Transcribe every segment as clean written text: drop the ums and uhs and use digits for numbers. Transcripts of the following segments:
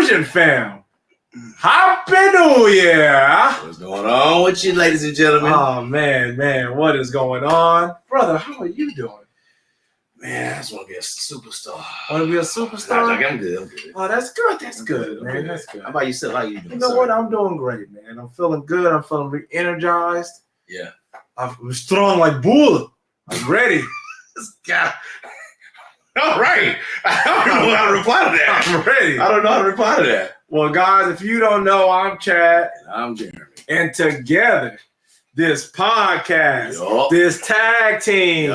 Fusion fam. Happy New Year. What's going on with you, ladies and gentlemen? Oh, man, what is going on? Brother, how are you doing? Man, I just want to be a superstar. Want to be a superstar? I'm good. Oh, that's good, man. That's good. How about yourself? How you doing? You know what? I'm doing great, man. I'm feeling good. I'm feeling re-energized. Yeah. I'm strong like bull. I'm ready. God. All right. I don't know how to reply to that. I'm ready. I don't know how to reply to that. Well, guys, if you don't know, I'm Chad. And I'm Jeremy. And together, this podcast, this tag team,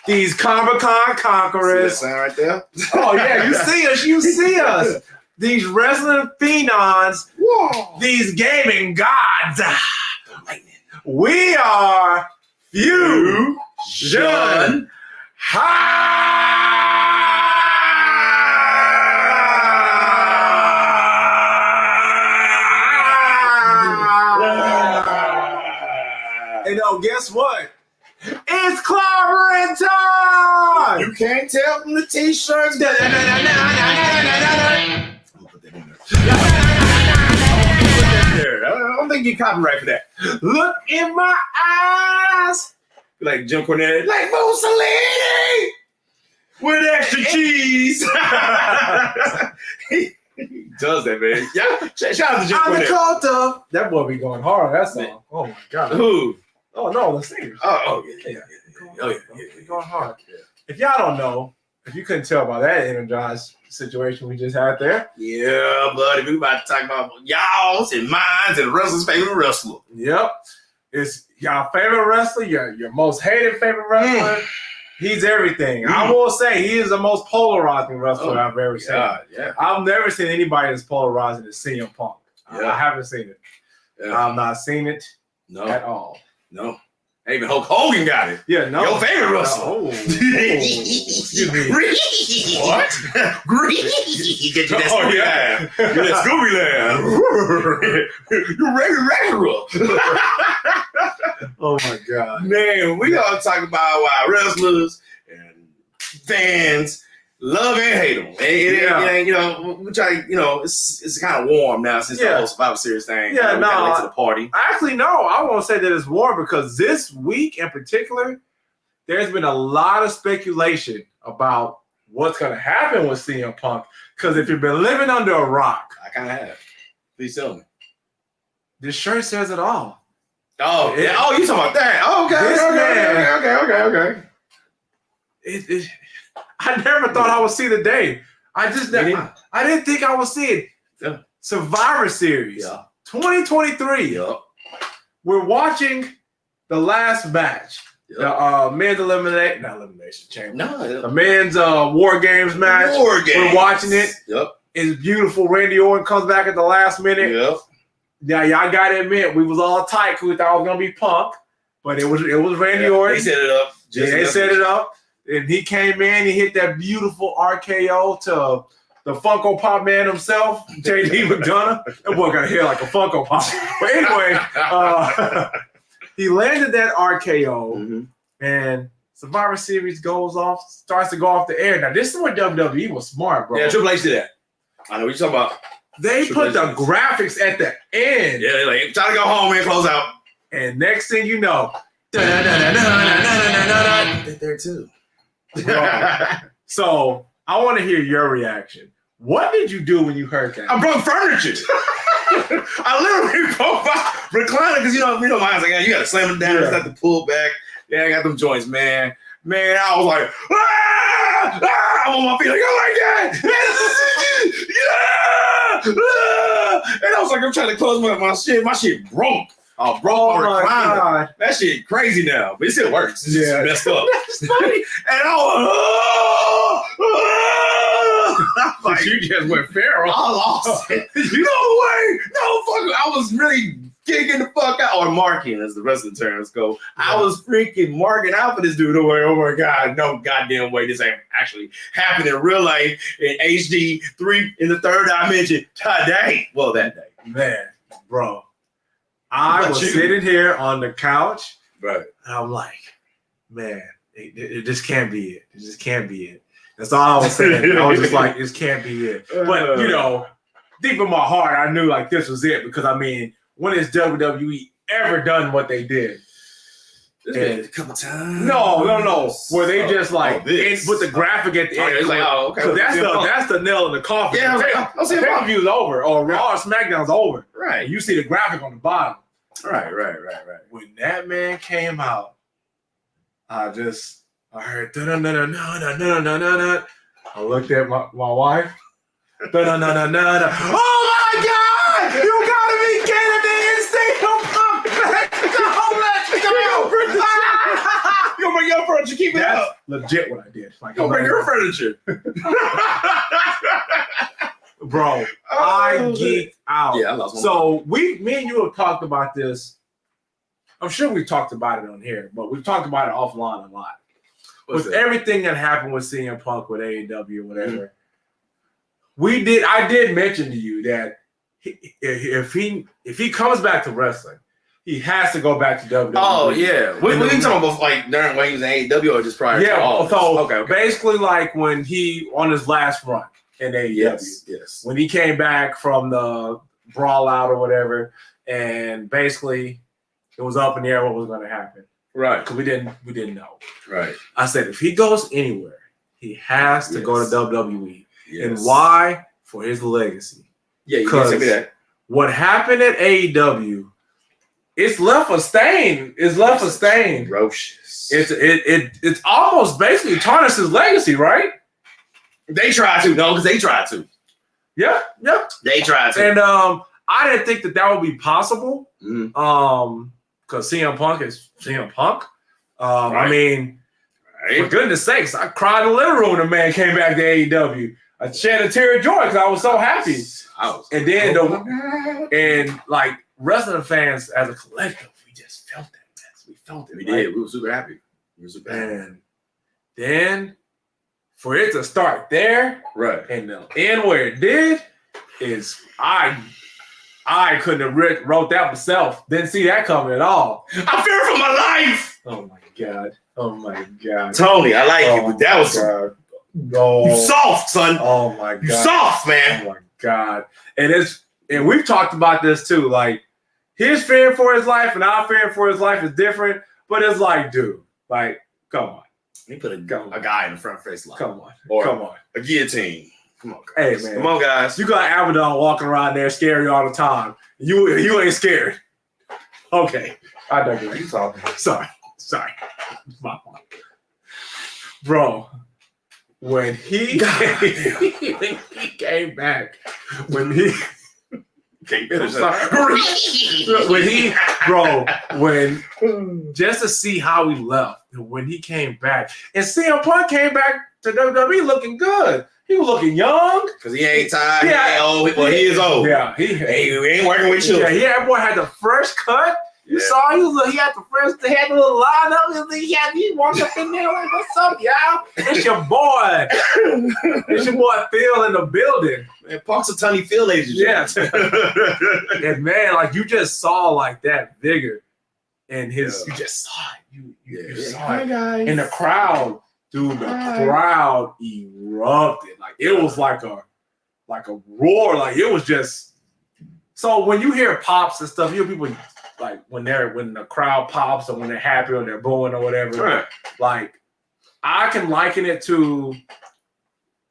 these Comic-Con conquerors. See that sign right there? Oh, yeah, you see us. These wrestling phenoms, these gaming gods. We are Fusion Haa. And guess what? It's clobbering time! You can't tell from the t-shirts. I don't think you copyright for that. Look in my eyes! Like Jim Cornette. Like Mussolini! With extra cheese! He does that, man. Yeah, shout out to Jim Cornette. On the cult of... That boy be going hard, that song. Oh, my God. Who? Oh, no, the singers. Oh, yeah. Going hard. Yeah. If y'all don't know, if you couldn't tell by that energized situation we just had there. Yeah, buddy, we about to talk about y'all's and mine's and wrestler's favorite wrestler. Yep. It's y'all favorite wrestler, your most hated favorite wrestler. He's everything. I will say he is the most polarizing wrestler I've ever seen. Yeah. I've never seen anybody as polarizing as CM Punk. Yeah. I haven't seen it. Yeah. I've not seen it at all. No. Even Hulk Hogan got it. Yeah, no. Your favorite wrestler. Oh, excuse me. What? Get you that Scooby laugh. Get that Scooby laugh. You're regular. Oh my God. Man, we gonna talk about why wrestlers and fans love and hate them. And we try. It's kind of warm now since the whole Survivor Series thing. Yeah, we kind of late to the party. Actually, no. I won't say that it's warm because this week in particular, there's been a lot of speculation about what's going to happen with CM Punk. Because if you've been living under a rock, I kind of have. Please tell me. This shirt says it all. Oh, yeah. Oh, you talking about that? Oh, okay. I never thought I would see the day. I didn't think I would see it. Yeah. Survivor Series 2023. Yep. We're watching the last match. Yep. The men's elimination chamber. No, the men's War Games match. We're watching it. Yep. It's beautiful. Randy Orton comes back at the last minute. Yep. Yeah, y'all gotta admit, we was all tight because we thought it was gonna be Punk, but it was Randy Orton. They set it up. They set it up. And he came in, he hit that beautiful RKO to the Funko Pop man himself, JD McDonough. That boy got hair like a Funko Pop. But anyway, he landed that RKO, and Survivor Series starts to go off the air. Now, this is where WWE was smart, bro. Yeah, Triple H did that. I know what you're talking about. They put the graphics at the end. Yeah, they're like, try to go home and close out. And next thing you know, they're there too. So I want to hear your reaction. What did you do when you heard that? I broke furniture. I literally broke my recliner because you know mine's like, you got to slam it down. It's got to pull back. Yeah, I got them joints, man. Man, I was like, I'm on my feet like, oh my God, and I was like, I'm trying to close my shit. My shit broke. Oh, bro, my recliner. That shit crazy now, but it still works. It's just messed up. That's funny. And I was like, you just went feral. I lost it. No way. No fuck. I was really gigging the fuck out, or marking, as the rest of the terms go. I was freaking marking out for this dude. Oh my God, no goddamn way this ain't actually happening in real life in HD 3 in the third dimension today. Well, that day. Man, bro. I was sitting here on the couch, right? And I'm like, man, it just can't be it. It just can't be it. That's all I was saying. I was just like, this can't be it. But, you know, deep in my heart, I knew like this was it because I mean, when has WWE ever done what they did? A couple times. No. Where they just like put the graphic at the end. It's like, oh, okay. So that's the nail in the coffin. Yeah, I'll see pay-per-view's over, or Raw or SmackDown's over. Right. You see the graphic on the bottom. Right. When that man came out, I heard da-da-da-da-da-da-da-da-da. I looked at my wife. Da-da-da-da-da-da. Oh my God! You gotta be kidding me! It's CM Punk! Let's go! You'll bring your furniture. Keep it up. Legit what I did. Like, You'll bring your furniture. Bro, I geeked out. Yeah, I lost my So me and you have talked about this. I'm sure we've talked about it on here, but we've talked about it offline a lot. With everything that happened with CM Punk with AEW or whatever, I did mention to you that if he comes back to wrestling, he has to go back to WWE. Oh yeah, what are you talking about? Like during when he was in AEW or just prior? Yeah, to all so okay. basically like when he on his last run in AEW. Yes. When he came back from the brawl out or whatever, and basically it was up in the air what was going to happen. Right. Because we didn't know. Right. I said if he goes anywhere, he has to go to WWE. Yes. And why? For his legacy. Yeah, you can say that. What happened at AEW, it's left a stain. It's left a stain. Ferocious. It's almost basically tarnished his legacy, right? They tried to. No, because they tried to. Yeah. They tried to. And I didn't think that would be possible. Mm-hmm. Because CM Punk is CM Punk. Right. I mean, for goodness sakes, I cried in the living room when the man came back to AEW. I shed a tear of joy because I was so happy. And then and like wrestling fans as a collective, we just felt that mess. We felt it. We did. We were super happy. And then for it to start there, right, and the end where it did is I couldn't have wrote that myself. Didn't see that coming at all. I fear for my life. Oh my god. Tony, I like you, but that was you soft, son. Oh my god. You soft, man. Oh my god. And we've talked about this too. Like his fearing for his life and our fearing for his life is different. But it's like, dude, like, come on. He put a guy in the front face line. Come on. A guillotine. Come on, guys. Hey, man. Come on, guys. You got Abaddon walking around there scary all the time. You ain't scared. Okay. I digress. You talking? Sorry. My fault. Bro, when he came back, just to see how he left, and when he came back, and CM Punk came back to WWE looking good. He was looking young. Because he ain't tired. Yeah. He ain't old. Well, he is old. Yeah. He ain't working with children. Yeah, that boy had the first cut. You saw he had the little line up. He walked up in there like, what's up, y'all? It's your boy. It's your boy Phil in the building. Man, Punk's a Tony Phil, ladies and gentlemen. And man, like you just saw like that vigor and his, you just saw it. You saw it. Guys. And the crowd, dude, crowd erupted. Like it was like a roar. Like it was just, so when you hear pops and stuff, you hear people like when the crowd pops or when they're happy or they're booing or whatever, right. Like I can liken it to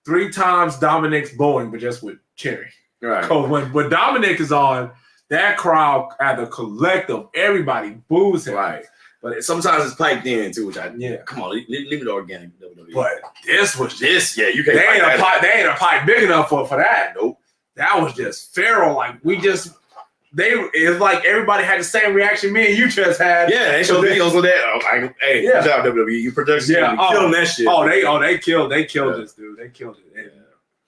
3 times Dominic's booing, but just with Cherry. Right. Because when Dominic is on, that crowd at the collective, everybody boos him. Right. But sometimes it's piped in too, which come on, leave it organic. But this was yeah, you can't. They ain't a pipe big enough for that. Nope. That was just feral. Like it's like everybody had the same reaction me and you just had. Yeah, they show videos of that. Hey, good job, WWE. You production, killing that shit. They killed this dude. They killed it.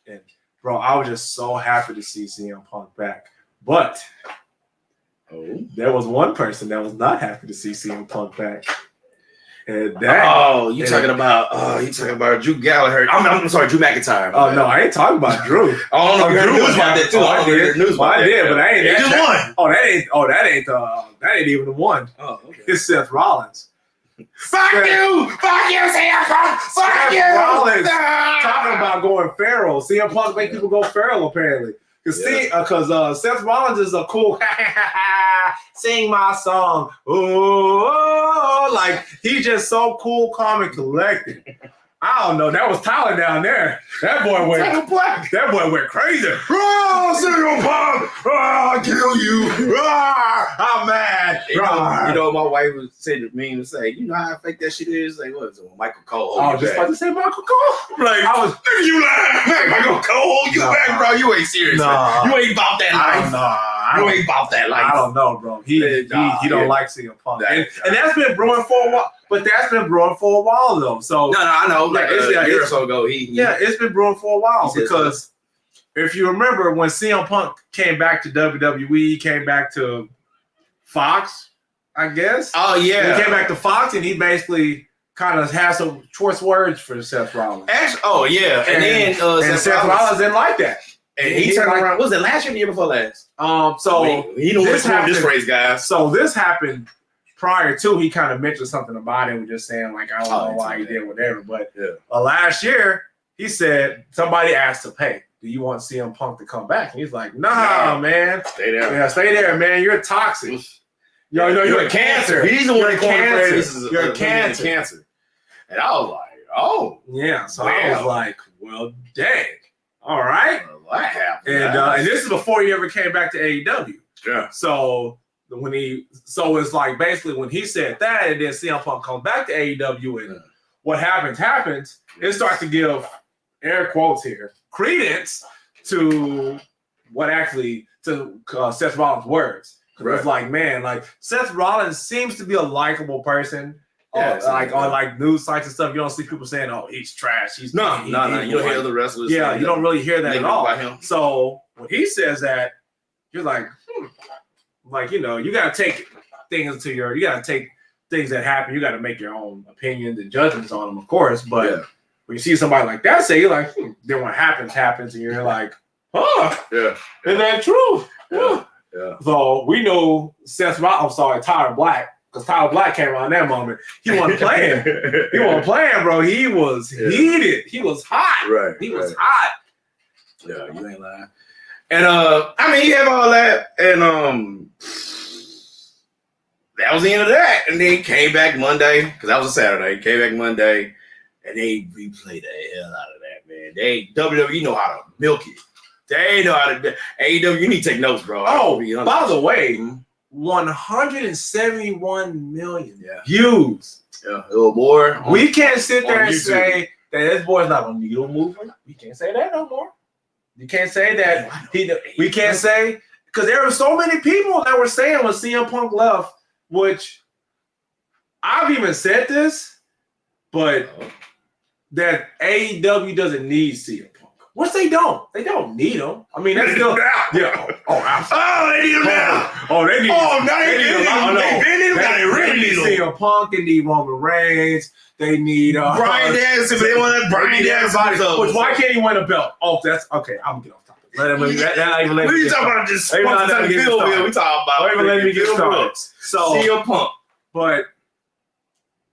And bro, I was just so happy to see CM Punk back. But there was one person that was not happy to see CM Punk back. And that you talking about Drew Gallagher. I'm sorry, Drew McIntyre. Oh no, I ain't talking about Drew. I don't know if you heard news about that too. I did, but I ain't. They just won. That ain't even the one. Oh, okay. It's Seth Rollins. Fuck you, CM Punk. Fuck you. Rollins talking about going feral. CM Punk make people go feral apparently. Because Seth Rollins is a cool sing my song. Oh, like he's just so cool, calm, and collected. I don't know. That was Tyler down there. That boy went crazy. Oh, CM Punk! Oh, I'll kill you! Oh, I'm mad. You know, my wife would say to me and say, you know how fake that shit is? Like, what is it? Michael Cole. I was just about to say Michael Cole. Like, nigga, you lying. Michael Cole hold you back, bro. You ain't serious. Nah. You ain't about that life. You ain't about that life. I don't know, bro. He don't like CM Punk. And that's been brewing for a while. But that's been brewing for a while, though. So no, I know. Like a year or so ago, it's been brewing for a while because if you remember when CM Punk came back to WWE, he came back to Fox, I guess. Oh yeah, he came back to Fox and he basically kind of had some choice words for Seth Rollins. Actually, and then Seth Rollins didn't like that. And he turned around. Was it last year or the year before last? So he don't want this race, guys. So this happened. Prior to, he kind of mentioned something about it. We're just saying, like, I don't know why he did whatever. But last year, he said, somebody asked him, hey, do you want CM Punk to come back? And he's like, nah, man. Stay there. Yeah, stay there, man. You're toxic. You're a cancer. He's the one that cancer. You're a cancer. And I was like, oh. Yeah, so I was like, well, dang. All right. What happened? And this is before he ever came back to AEW. Yeah. So it's like basically when he said that, and then CM Punk comes back to AEW, and what happens, it starts to give air quotes here credence to what actually to Seth Rollins' words. Right. It's like, man, like Seth Rollins seems to be a likable person. Like on like news sites and stuff, you don't see people saying, "Oh, he's trash." He's no. You don't hear the wrestlers. Yeah, you don't really hear that at all. Him. So when he says that, you're like, like, you know, you got to take things you got to take things that happen. You got to make your own opinions and judgments on them, of course. But when you see somebody like that say, you're like, then what happens, and you're like, is that true? Yeah. So we know Tyler Black, because Tyler Black came around that moment. He wasn't playing. Bro. He was heated. He was hot. Right. He was hot. Yeah, you ain't lying. And I mean, you have all that, and that was the end of that. And then he came back Monday, because that was a Saturday. He came back Monday, and they replayed the hell out of that, man. WWE know how to milk it. They know how to. AEW, you need to take notes, bro. Oh, by the way, 171 million views. Yeah, a little more. We can't sit there and say that this boy's not gonna needle movement. We can't say that no more. You can't say that. We can't say, because there were so many people that were saying when CM Punk left, which I've even said this, but that AEW doesn't need CM Punk. Which they don't. They don't need him. I mean, that's still yeah. They need him now. They need really need CM Punk. They need Roman Reigns. They need Bryan Danielson. They want Bryan Danielson. Which why can't he win a belt? Oh, that's okay. I'm gonna get off topic. What are you talking about? Just we talking about. Don't even let me get started. So CM Punk. But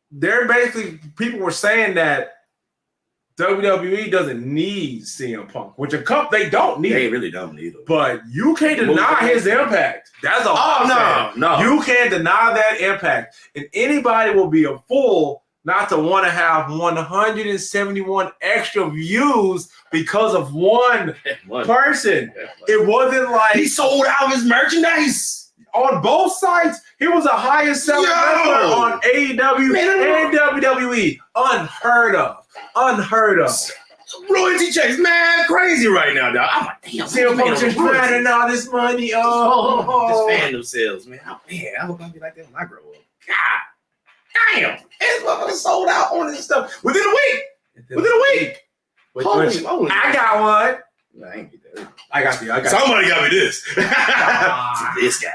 they're basically, people were saying that WWE doesn't need CM Punk, which they don't need. They really don't need him. But you can't deny his impact. That's all. No. You can't deny that impact, and anybody will be a fool not to want to have 171 extra views because of one person. It wasn't like he sold out his merchandise. On both sides, he was the highest selling wrestler on AEW and WWE. Unheard of. Royalty checks, man, crazy right now, dog. I'm like, damn, CM Punk just finding all this money. Just fan themselves, man. I hope I be like that when I grow up. God damn, this motherfucker sold out on this stuff within a week. Holy, I got one. No, I ain't get that. I got Somebody got me this. This guy.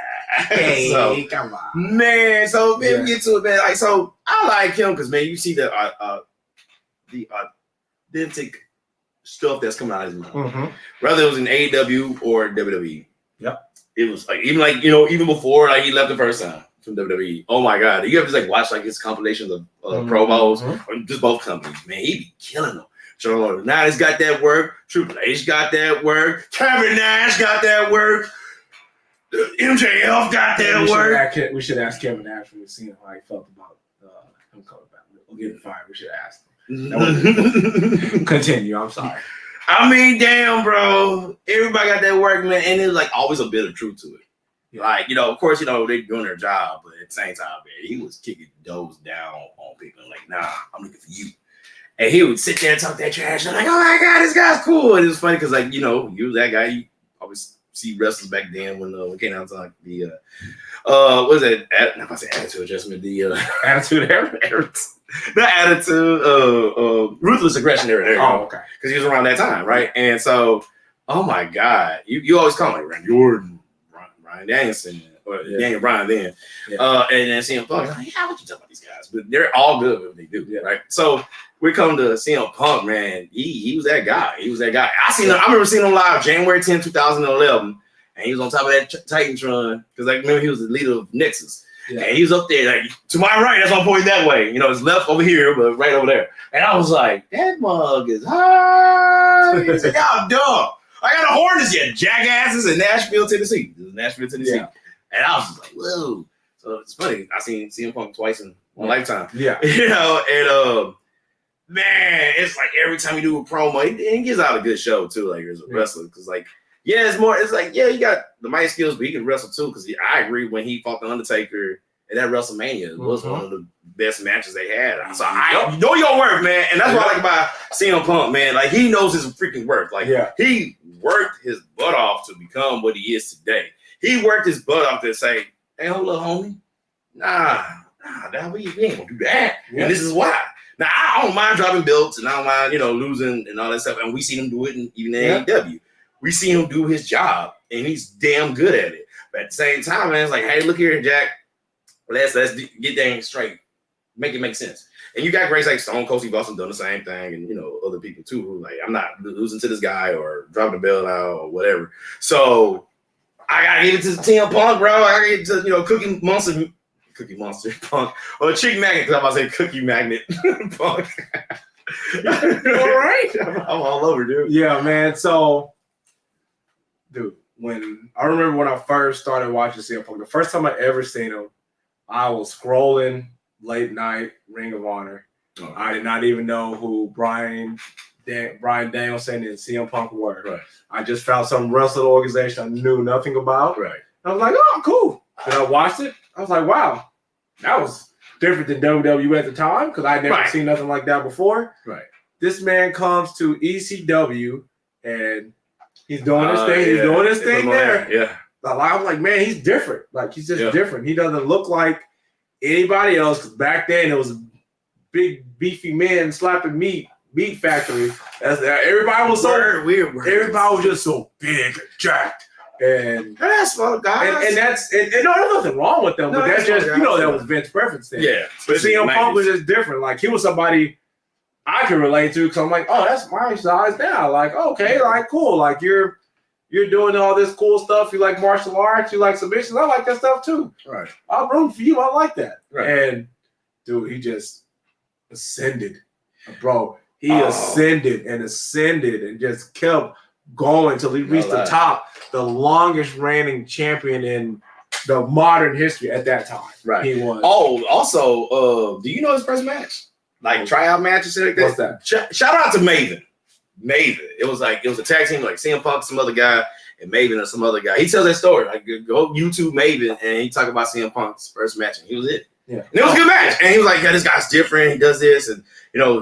Hey, come on, man. So we get to it, man. Like, so I like him because, man, you see the authentic stuff that's coming out of his mouth. Mm-hmm. Whether it was in AEW or WWE. Yep. It was like even before he left the first time from WWE. Oh my God. You ever just watch his compilations of promos or just both companies, man, he be killing them. Charlotte Nash got that work. Triple H got that work. Kevin Nash got that work. MJF got that work. We should ask Kevin Nash when we seen how he felt about him coming back. We'll get him fired. We should ask him. Continue. I'm sorry. I mean, damn, bro. Everybody got that work, man, and there's like always a bit of truth to it. Yeah. Like, of course, they're doing their job, but at the same time, man, he was kicking those down on people. Like, nah, I'm looking for you. And he would sit there and talk that trash. I'm like, oh my God, this guy's cool. And it was funny because, like, you was that guy. You always see wrestlers back then when we came out to like the what was that? Not about to say attitude adjustment. The Attitude era. The attitude, ruthless aggression era. Oh, okay. Because he was around that time, right? And so, oh my God, you always call him like Randy Orton, Bryan Danielson, or Daniel Bryan then, and then CM Punk. Like, yeah, what you talking about these guys? But they're all good at what they do, right? So we come to CM Punk, man. He was that guy. He was that guy. I remember seeing him live January 10, 2011, and he was on top of that Titantron because, like, remember he was the leader of Nexus. Yeah. And he was up there, like, to my right, that's why I'm pointing that way. His left over here, but right over there. And I was like, that mug is high. He's like, y'all dumb. I got a horn this year, jackasses in Nashville, Tennessee. This is Nashville, Tennessee. Yeah. And I was just like, whoa. So it's funny. I seen CM Punk twice in one lifetime. Yeah. And man, it's like every time you do a promo, he gives out a good show too, like as a wrestler. Because like, it's like, he got the mic skills, but he can wrestle too. Because I agree when he fought the Undertaker at that WrestleMania, it was one of the best matches they had. So I know your worth, man. And that's what I like about CM Punk, man. Like, he knows his freaking worth. Like, he worked his butt off to become what he is today. He worked his butt off to say, hey, hold up, homie. Nah, we ain't gonna do that. Yeah. And this is why. Now, I don't mind dropping belts, and I don't mind, losing and all that stuff. And we seen him do it even in AEW. We seen him do his job, and he's damn good at it. But at the same time, man, it's like, hey, look here, Jack. Let's get things straight. Make it make sense. And you got greats like Stone Cold Steve Austin done the same thing, and other people too who like, I'm not losing to this guy or dropping the belt out or whatever. So I gotta give it to CM Punk, bro. I gotta give it to Cookie Monster Punk or Chick Magnet, because I'm about to say Cookie Magnet Punk. All right, I'm all over, dude. Yeah, man. So, dude, I remember when I first started watching CM Punk, the first time I ever seen him, I was scrolling late night Ring of Honor. Oh. I did not even know who Bryan Danielson and CM Punk were. Right. I just found some wrestling organization I knew nothing about. Right. I was like, oh, cool. And I watched it. I was like, wow, that was different than WWE at the time because I'd never seen nothing like that before. Right. This man comes to ECW and he's doing his thing. He's doing his thing there. Yeah. I was like, man, he's different. Like, he's just different. He doesn't look like anybody else. Because back then, it was big, beefy men slapping meat factory. Everybody was so weird. Everybody was just so big and jacked. And that's what guys. And that's no, there's nothing wrong with them. But that's just that was Vince's preference thing. Yeah. But CM Punk was just different. Like, he was somebody I can relate to because I'm like, oh, that's my size now. Like, okay, like, cool. Like, you're doing all this cool stuff. You like martial arts. You like submissions. I like that stuff too. Right. I'm rooting for you. I like that. Right. And dude, he just ascended, bro. He ascended and just kept going until he reached the top, the longest reigning champion in the modern history at that time. Right. He was. Oh, also, do you know his first match? Like tryout match or something like that? What's that? Shout out to Maven. It was a tag team like CM Punk, some other guy, and Maven or some other guy. He tells that story. Like, go YouTube Maven, and he talk about CM Punk's first match, and he was it. Yeah. And it was a good match. And he was like, yeah, this guy's different. He does this, and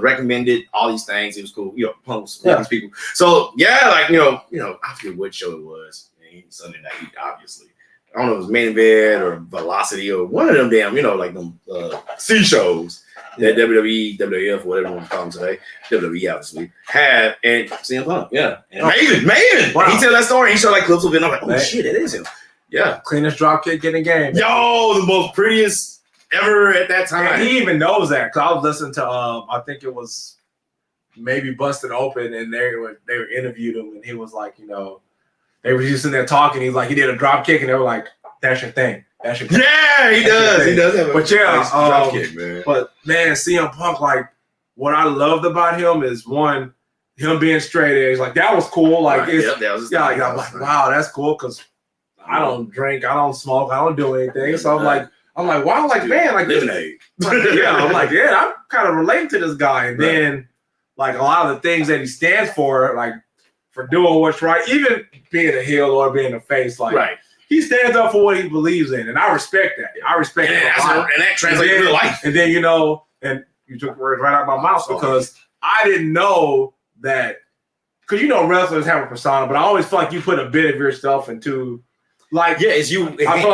recommended all these things. It was cool. Punk was one of these people. So yeah, like I forget what show it was. Sunday night, obviously. I don't know if it was Main Event or Velocity or one of them damn, like them C shows that WWE, WWF, whatever you want to call them today, WWE obviously had, and CM Punk, and Maven. Wow. He tell that story. He showed like clips of it. And I'm like, oh shit, it is him. Yeah, cleanest drop kick in the game. Yo, the most prettiest ever at that time. And he even knows that because I was listening to I think it was maybe Busted Open, and they interviewed him, and he was like, they were just sitting there talking. He's like, he did a drop kick, and they were like, that's your thing. That's your thing. Yeah, he does. He does have a nice drop kick, man. But man, CM Punk, like, what I loved about him is one, him being straight edge, like that was cool. Like Right. it's That was like I'm like, wow, that's cool because I don't drink, I don't smoke, I don't do anything. So I'm like, wow, like man, like lemonade. yeah, I'm like, yeah, I'm kind of relating to this guy. And then like a lot of the things that he stands for, like for doing what's right, even being a heel or being a face, like he stands up for what he believes in, and I respect that. I respect that, and that translates to life. And then and you took words right out of my mouth because I didn't know that, because wrestlers have a persona, but I always feel like you put a bit of yourself into, like, it's you. I feel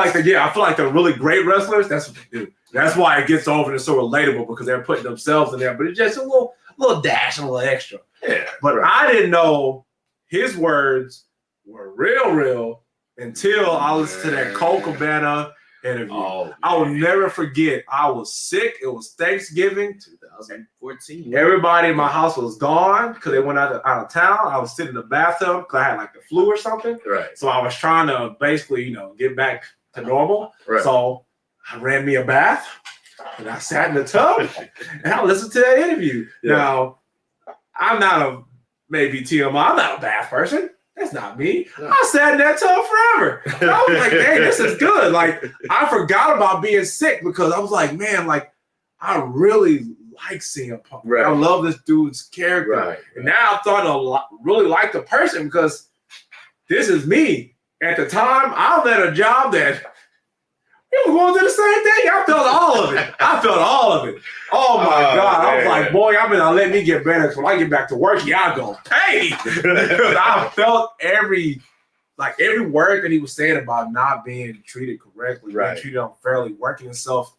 like the really great wrestlers, that's what they do. That's why it gets over and it's so relatable, because they're putting themselves in there, but it's just a little dash, a little extra. Yeah. But I didn't know his words were real until I listened to that Cole Cabana interview. I will never forget. I was sick. It was Thanksgiving 2014. Everybody in my house was gone because they went out of town. I was sitting in the bathtub because I had like the flu or something. Right. So I was trying to basically, get back to normal. Right. So I ran me a bath and I sat in the tub and I listened to that interview. Yeah. Now, I'm not maybe TMI, I'm not a bath person. That's not me. No. I sat in that tub forever. And I was like, dang, this is good. Like, I forgot about being sick because I was like, man, like, I really like CM Punk. Right. I love this dude's character. Right. And now I'm starting to really like the person because this is me. At the time, I was at a job that it was going to do the same thing. I felt all of it. Oh my God. Man. I was like, boy, I'm gonna let me get better. So when I get back to work, y'all go pay. Because I felt every word that he was saying about not being treated correctly, being treated unfairly, working himself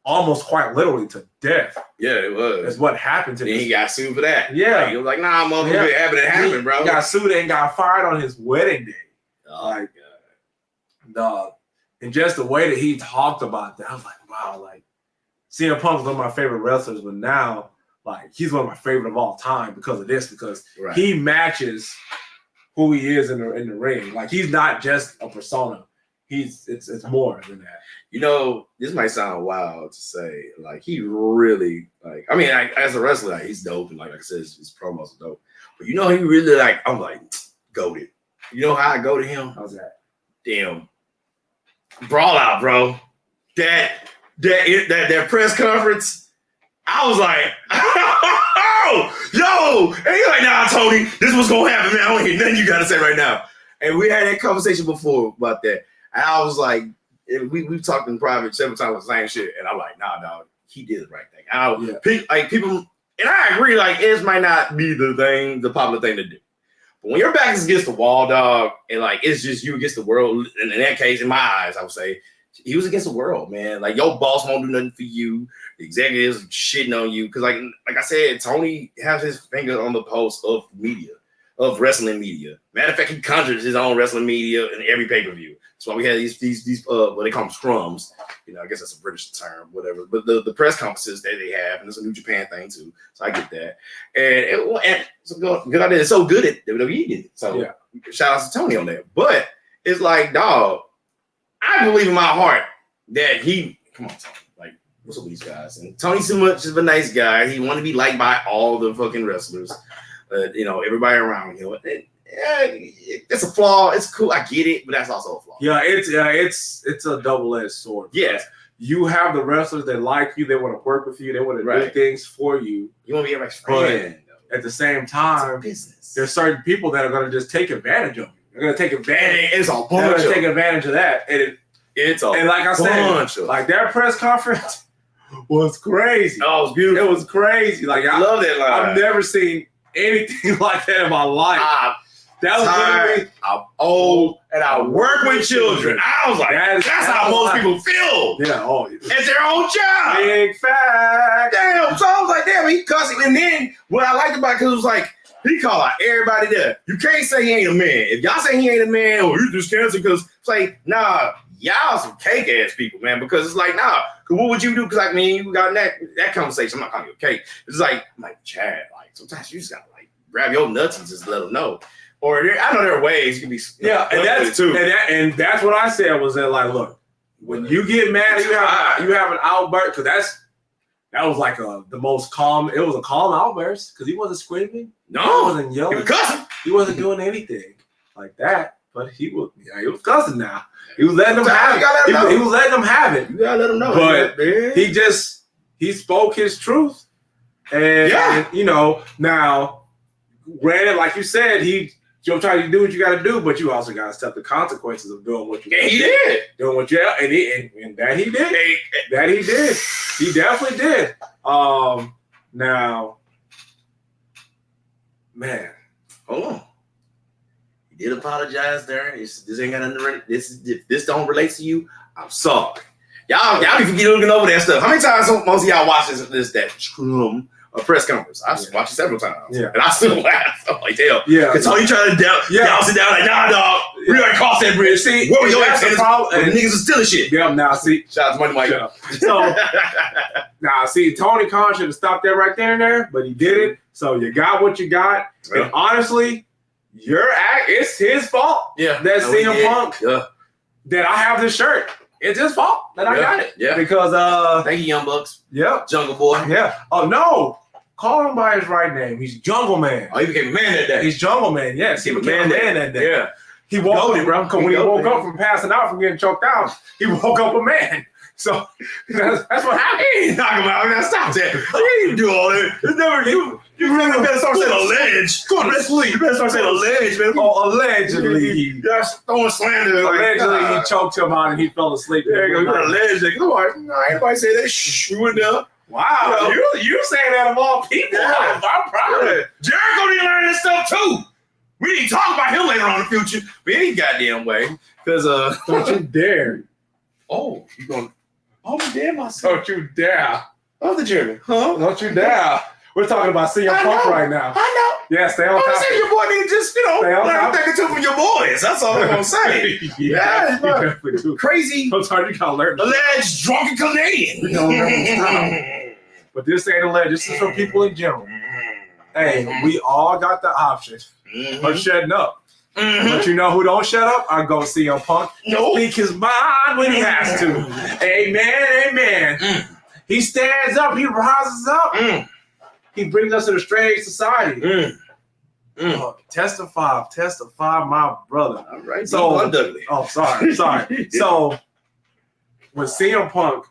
almost quite literally to death. Yeah, it was. That's what happened to him. He got sued for that. Yeah. Like, he was like, nah, I'm over it happened, bro. He got sued and got fired on his wedding day. Oh, like, dog. And just the way that he talked about that, I was like, wow, like, CM Punk was one of my favorite wrestlers, but now, like, he's one of my favorite of all time because of this, because he matches who he is in the ring. Like, he's not just a persona. It's more than that. This might sound wild to say, like, he really, like, I mean, as a wrestler, like, he's dope, and like I said, his promos are dope. But he really, like, I'm like, goated. You know how I go to him? How's that? Damn. Brawl out, bro. That press conference, I was like, oh, yo. And he's like, nah, Tony, this is what's going to happen, man. I don't hear nothing you got to say right now. And we had that conversation before about that. And I was like, we've talked in private several times the same shit. And I'm like, nah, dog, he did the right thing. People, and I agree, like, it might not be the popular thing to do. But when your back is against the wall, dog, and like it's just you against the world, and in that case, in my eyes, I would say he was against the world, man. Like, your boss won't do nothing for you. The executives shitting on you. Because like I said, Tony has his finger on the pulse of media, of wrestling media. Matter of fact, he conjures his own wrestling media in every pay-per-view. That's why we had these what they call them scrums. I guess that's a British term, whatever. But the press conferences that they have, and it's a New Japan thing too. So I get that. And it's a good idea. It's so good at WWE did it. So shout out to Tony on that. But it's like, dog, I believe in my heart that come on, Tony. Like, what's up with these guys? And Tony's so much of a nice guy. He wanted to be liked by all the fucking wrestlers. Everybody around him. It's a flaw. It's cool. I get it, but that's also a flaw. Yeah, it's a double-edged sword. Yeah. You have the wrestlers that like you, they want to work with you, they want to do things for you. You want to be everybody's friend. But at the same time, business. There's certain people that are going to just take advantage of you. They're going to take advantage. It's a bunch. They're going to take advantage of that. And like I said, like their press conference was crazy. Oh, it was beautiful. It was crazy. Like I love that line. I've never seen anything like that in my life. That was literally, I'm old and I work with children. I was like, that's how most people feel. Yeah, it's their own job. Big fact. Damn. So I was like, damn, he cussing. And then what I liked about it, because it was like, he called out everybody there. You can't say he ain't a man. If y'all say he ain't a man, or you just cancel, because it's like, nah, y'all some cake ass people, man. Because it's like, nah, because what would you do? Because I mean, we got that conversation. I'm not calling you a cake. It's like, I'm like, Chad, like sometimes you just gotta like grab your nuts and just let them know. Or I know there are ways you can be and that's too. And that's what I said was that, like, look, when you get mad, you have an outburst, because that was like the most calm. It was a calm outburst because he wasn't screaming. No, he wasn't yelling. he was cussing. He wasn't doing anything like that. But he was cussing now. He was letting them have it. He was letting them have it. You gotta let them know. But he spoke his truth. And you know, now, granted, like you said, you'll try to do what you got to do, but you also got to accept the consequences of doing what you. And he did. Doing what you and that he did. That he did. He definitely did. Now, man, hold on. He did apologize there. This ain't got nothing to if this don't relate to you, I'm sorry. Y'all be looking over that stuff. How many times most of y'all watch a press conference? I've watched it several times. Yeah. And I still laugh. I'm like, damn. Yeah. Because Tony trying to y'all sit down like, nah, dog. We already crossed that bridge. See, what were your antennas? Niggas are stealing shit. Yeah, now see. Shout out to Money Mike. So, now see, Tony Khan should have stopped that right there and there, but he did it. So you got what you got. Yeah. And honestly, it's his fault. Yeah. That CM Punk that I have this shirt. It's his fault that I got it. Yeah. Because thank you, Young Bucks. Yep. Jungle Boy. Yeah. Oh no. Call him by his right name. He's Jungle Man. Oh, he became a man that day. He's Jungle Man. Yes, he became a man that day. Yeah. He woke up, bro. Because when he woke up from passing out from getting choked out, he woke up a man. So that's what happened. He ain't talking about. I mean, stop that. You didn't do all that. It's never you. You really better start saying alleged. Go to sleep. You better start saying alleged, man. Oh, allegedly. Just throwing slander. Allegedly, he choked him out and he fell asleep. Yeah, you're alleged. Come on. No, anybody say that? Shh. You went down. Wow. You saying that of all people. Yeah. I'm proud of it. Jericho need to learn this stuff too. We need to talk about him later on in the future. But any goddamn way. Because, don't you dare. Oh, you going. Oh, damn myself. Don't you dare. Oh, the German. Huh? Don't you dare. We're talking about CM Punk right now. I know. Yeah, stay on top. I'm saying your boy need to just, learn a thing or two from your boys. That's all I'm going to say. Yeah, crazy. I'm sorry, you got to learn. Alleged drunken Canadian. But this ain't alleged. This is for people in general. Hey, we all got the option of shutting up. But you know who don't shut up? I go CM Punk. He'll speak his mind when he has to. Amen, amen. He stands up. He rises up. He brings us in a strange society. Testify, my brother. All right. So, sorry. So, with CM Punk,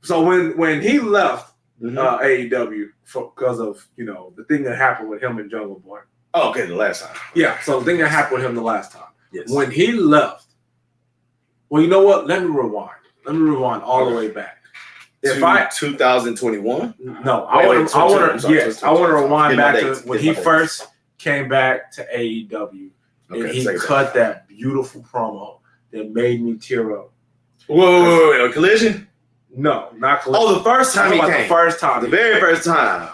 so when he left AEW because of the thing that happened with him and Jungle Boy. Oh, okay, the last time. Yeah, so the thing that happened with him the last time. Yes. When he left, well, you know what? Let me rewind. All the way back. If I 2021? No, I want to rewind back to when he first came back to AEW and he cut that beautiful promo that made me tear up. Whoa, a Collision? No, not Collision. Oh, the first time he came. The first time. The very first time.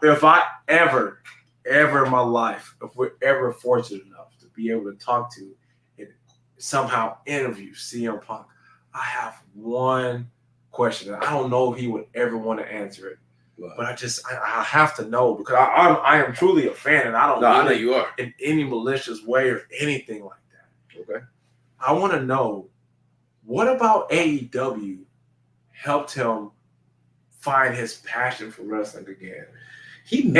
If I ever in my life, if we're ever fortunate enough to be able to talk to and somehow interview CM Punk, I have one question. I don't know if he would ever want to answer it, but I have to know because I am truly a fan, and I know you are in any malicious way or anything like that. Okay, I want to know what about AEW helped him find his passion for wrestling again. He's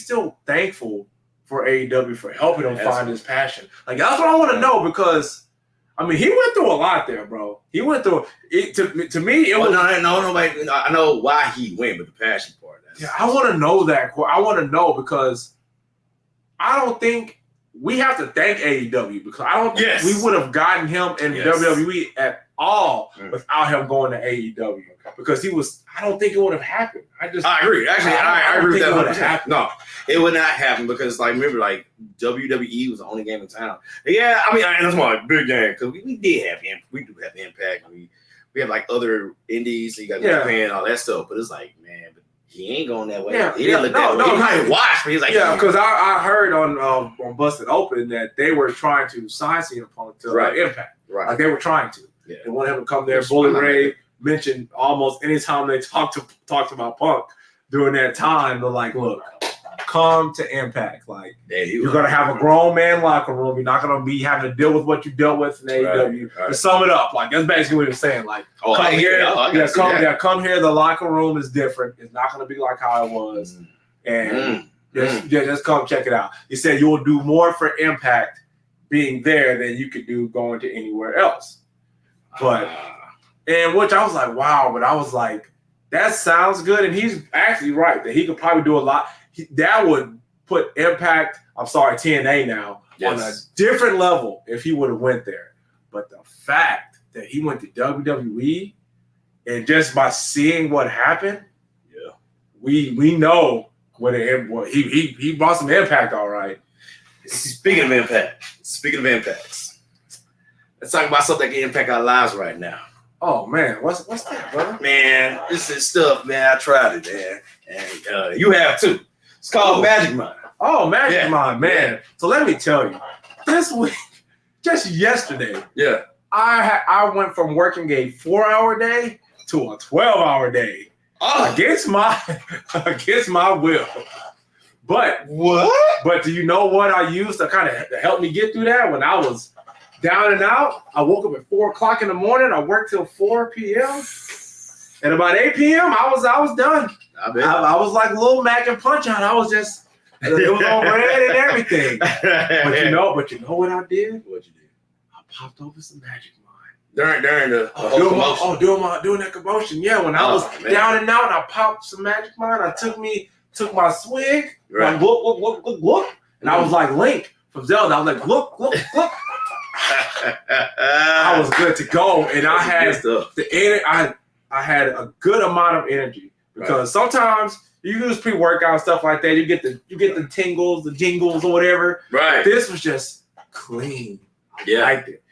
still thankful for AEW for helping him find his passion. Like that's what I want to know because I mean he went through a lot there, bro. He went through it. To me, it was I know why he went, but the passion part. I want to know that. I want to know because I don't think we have to thank AEW because I don't think we would have gotten him in WWE at all without him going to AEW because I don't think it would have happened. I agree. Actually, I agree with that. Would have happened. No, it would not happen because remember WWE was the only game in town. Yeah, I mean, that's my big game because we do have Impact. We have other indies. So you got Japan, all that stuff. But it's man, but he ain't going that way. He didn't look that way. He might watch, but he's because I heard on Busted Open that they were trying to sign CM Punk to Impact. Right. Like they were trying to. Yeah. They wanted him to come there. Bully Ray mentioned almost anytime they talked about Punk during that time, they're like, look, come to Impact. Like, Yeah, you're gonna have a grown man locker room. You're not gonna be having to deal with what you dealt with in AEW. Right. To sum it up, like that's basically what you're saying. Like, Oh, come here. Come here. The locker room is different. It's not gonna be like how it was. And just come check it out. He said you will do more for Impact being there than you could do going to anywhere else. But and which I was like, wow, but I was like, that sounds good. And he's actually right that he could probably do a lot. That would put Impact, TNA now, on a different level if he would have went there. But the fact that he went to WWE and just by seeing what happened, we know what he brought some impact, all right. Speaking of impacts, let's talk about something that can impact our lives right now. Oh man, what's that, brother? Man, this is stuff, man. I tried it, man, and you have too. It's called Magic Mind. Oh, Magic Mind, man. So let me tell you, this week, just yesterday, I went from working a 4-hour day to a 12-hour day. Oh. Against my will. But do you know what I used to kind of help me get through that? When I was down and out, I woke up at 4:00 in the morning. I worked till 4 p.m. And about 8 p.m., I was done. I was like Lil Mac and Punch Out. I was just, it was on red and everything. But you know what I did? What you did? I popped over some Magic Mind. During the doing that commotion. Yeah, when I was down and out, I popped some Magic Mind. I took my swig, like look, and I was like Link from Zelda. I was like, look. I was good to go, and I had I had a good amount of energy because sometimes you use pre-workout stuff like that. You get the tingles, the jingles, or whatever. Right. This was just clean. I liked it.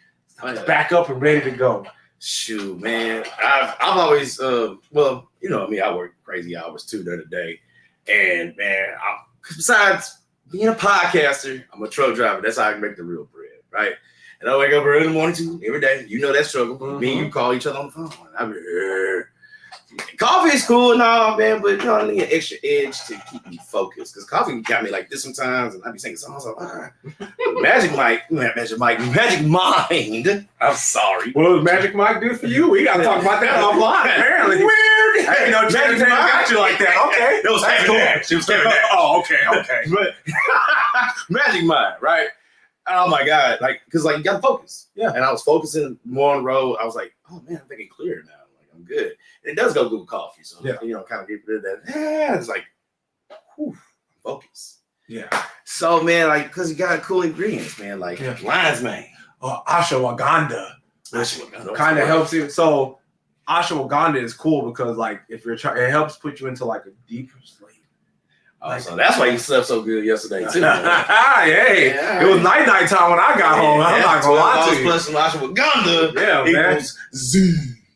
Back up and ready to go. Shoot, man. I've always well, you know me, I work crazy hours too during the day. And man, besides being a podcaster, I'm a truck driver. That's how I can make the real bread, right? And I wake up early in the morning too, every day. You know that struggle. Me and you call each other on the phone. I'm here. Coffee is cool and all, man, but you know, I need an extra edge to keep me focused. Because coffee got me like this sometimes, and I be singing songs like, Magic Mind. I'm sorry. What does Magic Mike do for you? We gotta talk about that offline. Apparently, weird. I didn't know Magic Mike got you like that. Okay, it was Kevin Nash. She was Kevin Nash. Oh, okay. But Magic Mind, right? Oh my God, like, because like you gotta focus. Yeah. And I was focusing more on the road. I was like, oh man, I'm thinking clear now. Like I'm good. And it does go good with coffee, so you know, kind of get rid of that. Yeah, it's like, whew, focus. Yeah. So man, like, because you got cool ingredients, man, like lion's mane, ashwagandha, which kind of helps you. So ashwagandha is cool because like if you're trying, it helps put you into like a deeper sleep. So that's why you slept so good yesterday too. It was night time when I got home. I'm not gonna lie to you. Plus some ashwagandha, man.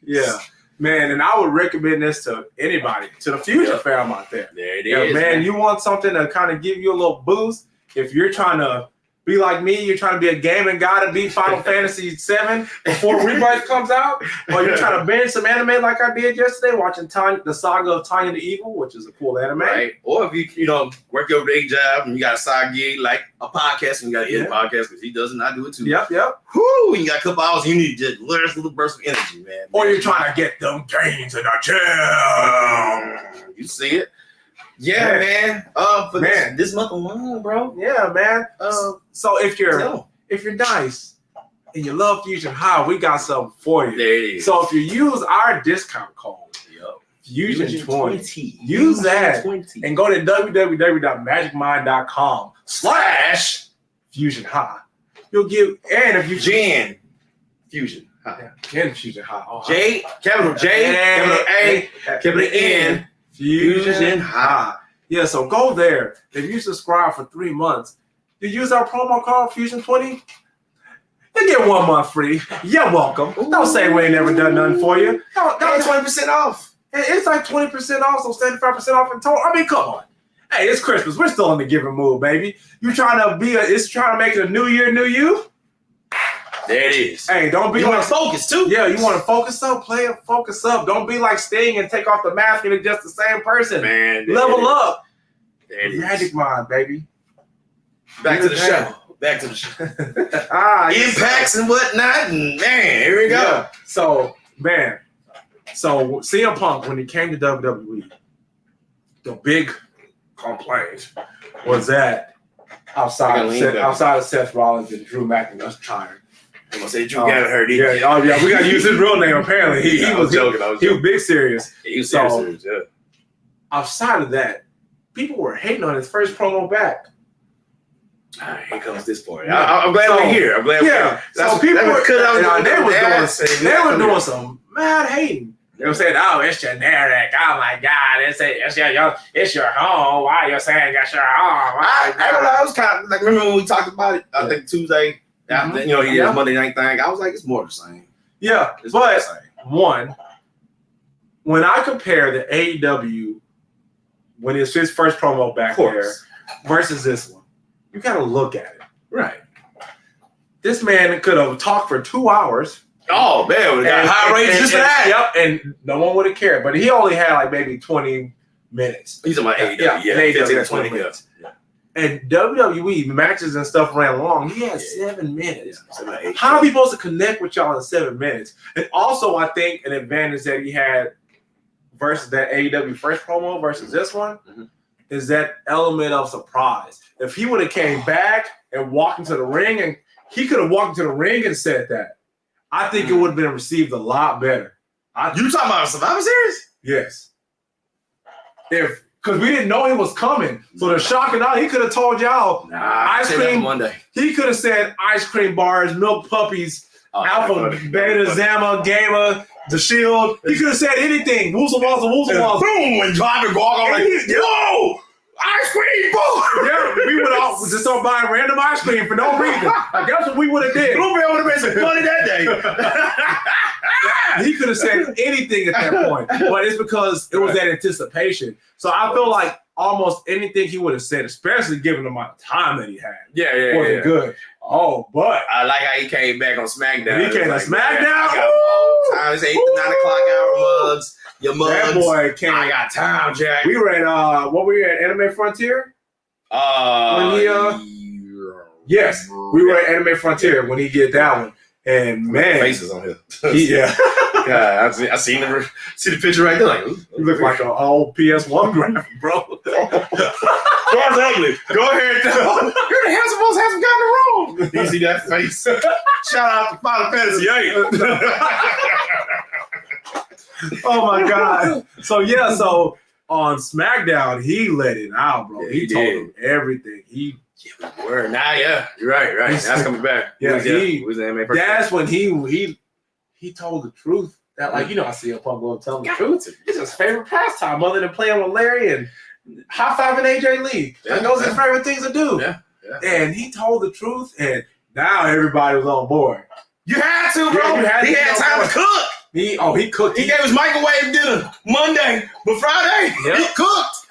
Yeah, man, and I would recommend this to anybody, to the Fusion fam out there. There it is, man. You want something to kind of give you a little boost. If you're trying to be like me, you're trying to be a gaming guy to beat Final Fantasy VII before Rebirth comes out, or you're trying to binge some anime like I did yesterday, watching the Saga of Tanya the Evil, which is a cool anime. Right. Or if you work your day job and you got a side gig like a podcast and you got to edit podcast because he does and I do it too. Yep. Whoo! You got a couple hours, you need to just learn a little burst of energy, man. Or you're trying to get them gains in the gym. You see it? Yeah, man. For this month alone, bro. Yeah, man. So if you're nice and you love Fusion Haa, we got something for you. There it is. So if you use our discount code, Fusion20, use that and go to www.magicmind.com/FusionHaa. You'll get, and if you Fusion Haa. Fusion Haa. Capital A, capital N. Fusion Haa. Yeah, so go there. If you subscribe for 3 months, you use our promo code Fusion20, you get 1 month free. You're welcome. Ooh. Don't say we ain't never done nothing for you. No, 20% off. It's like 20% off, so 75% off in total. I mean, come on. Hey, it's Christmas. We're still in the giving mood, baby. It's trying to make it a new year, new you. There it is. Hey, don't be you want to focus too. Yeah, you want to focus up, play it, focus up. Don't be like Sting and take off the mask and it's just the same person. Man, level up. Magic Mind, baby. Back to the show. Impacts and whatnot, and man, here we go. Yeah. So CM Punk, when he came to WWE, the big complaint was that outside of Seth Rollins and Drew McIntyre. I'm gonna say Drew got hurt. We gotta use his real name. Apparently, he was joking. He was big serious. He was serious. Yeah. Outside of that, people were hating on his first promo back. All right, here comes this part. I'm glad we're here. I'm glad we're here. So people were doing some mad hating. They were saying, "Oh, it's generic. Oh my God, it's your home. Why you saying it's your home?" I was kind of like, remember when we talked about it? I think Tuesday after he did his Monday night thing. I was like, it's more the same. Yeah, but one, when I compare the AEW when it's his first promo back there versus this one, you got to look at it. Right. This man could have talked for 2 hours. Oh, man. We got high ratings just for that. Yep, and no one would have cared. But he only had like maybe 20 minutes. He's on my AEW. Yeah, 15, 20 minutes. Yeah. And WWE matches and stuff ran long. He had 7 minutes. How are we supposed to connect with y'all in 7 minutes? And also, I think an advantage that he had versus that AEW first promo versus this one is that element of surprise. If he would have came back and walked into the ring, and he could have walked into the ring and said that, I think it would have been received a lot better. You talking about a Survivor Series? Yes. Because we didn't know he was coming. So the shock and all, he could have told y'all ice cream Monday. He could have said ice cream bars, milk puppies, Alpha, Beta, Zama, Gamma, The Shield. He could have said anything. Woozle Woozle. Boom! And drive and walk on like, yo! Ice cream! Boom! Yeah, we would all just start buying random ice cream for no reason. Like, that's what we would have did. Blueberry would have made some money that day. He could have said anything at that point, but it's because it was that anticipation. So I feel like almost anything he would have said, especially given the amount of time that he had, wasn't good. Oh, but I like how he came back on SmackDown. He came on SmackDown. It's 8 to 9 o'clock hour mugs. Your mugs. That boy came. I got time, Jack. We were at what were we at? Anime Frontier. Yes, we were at Anime Frontier when he did that one. And man, faces on him. God, I seen the picture right there. Like, you look like an old PS1 graphic, bro. That's ugly. Go ahead. You're the handsome most handsome guy in the room. You see that face? Shout out to Final Fantasy 8. Oh my God. So on SmackDown, he let it out, bro. Yeah, he told him everything. Word. You're right. That's coming back. That's when he told the truth. That, like, I see a Punk going telling the truth. It's his favorite pastime other than playing with Larry and high-fiving AJ Lee. Like, those are his favorite things to do. Yeah. And he told the truth, and now everybody was on board. You had to, bro. He had time to cook. He cooked. He gave his microwave dinner Monday, but Friday he cooked.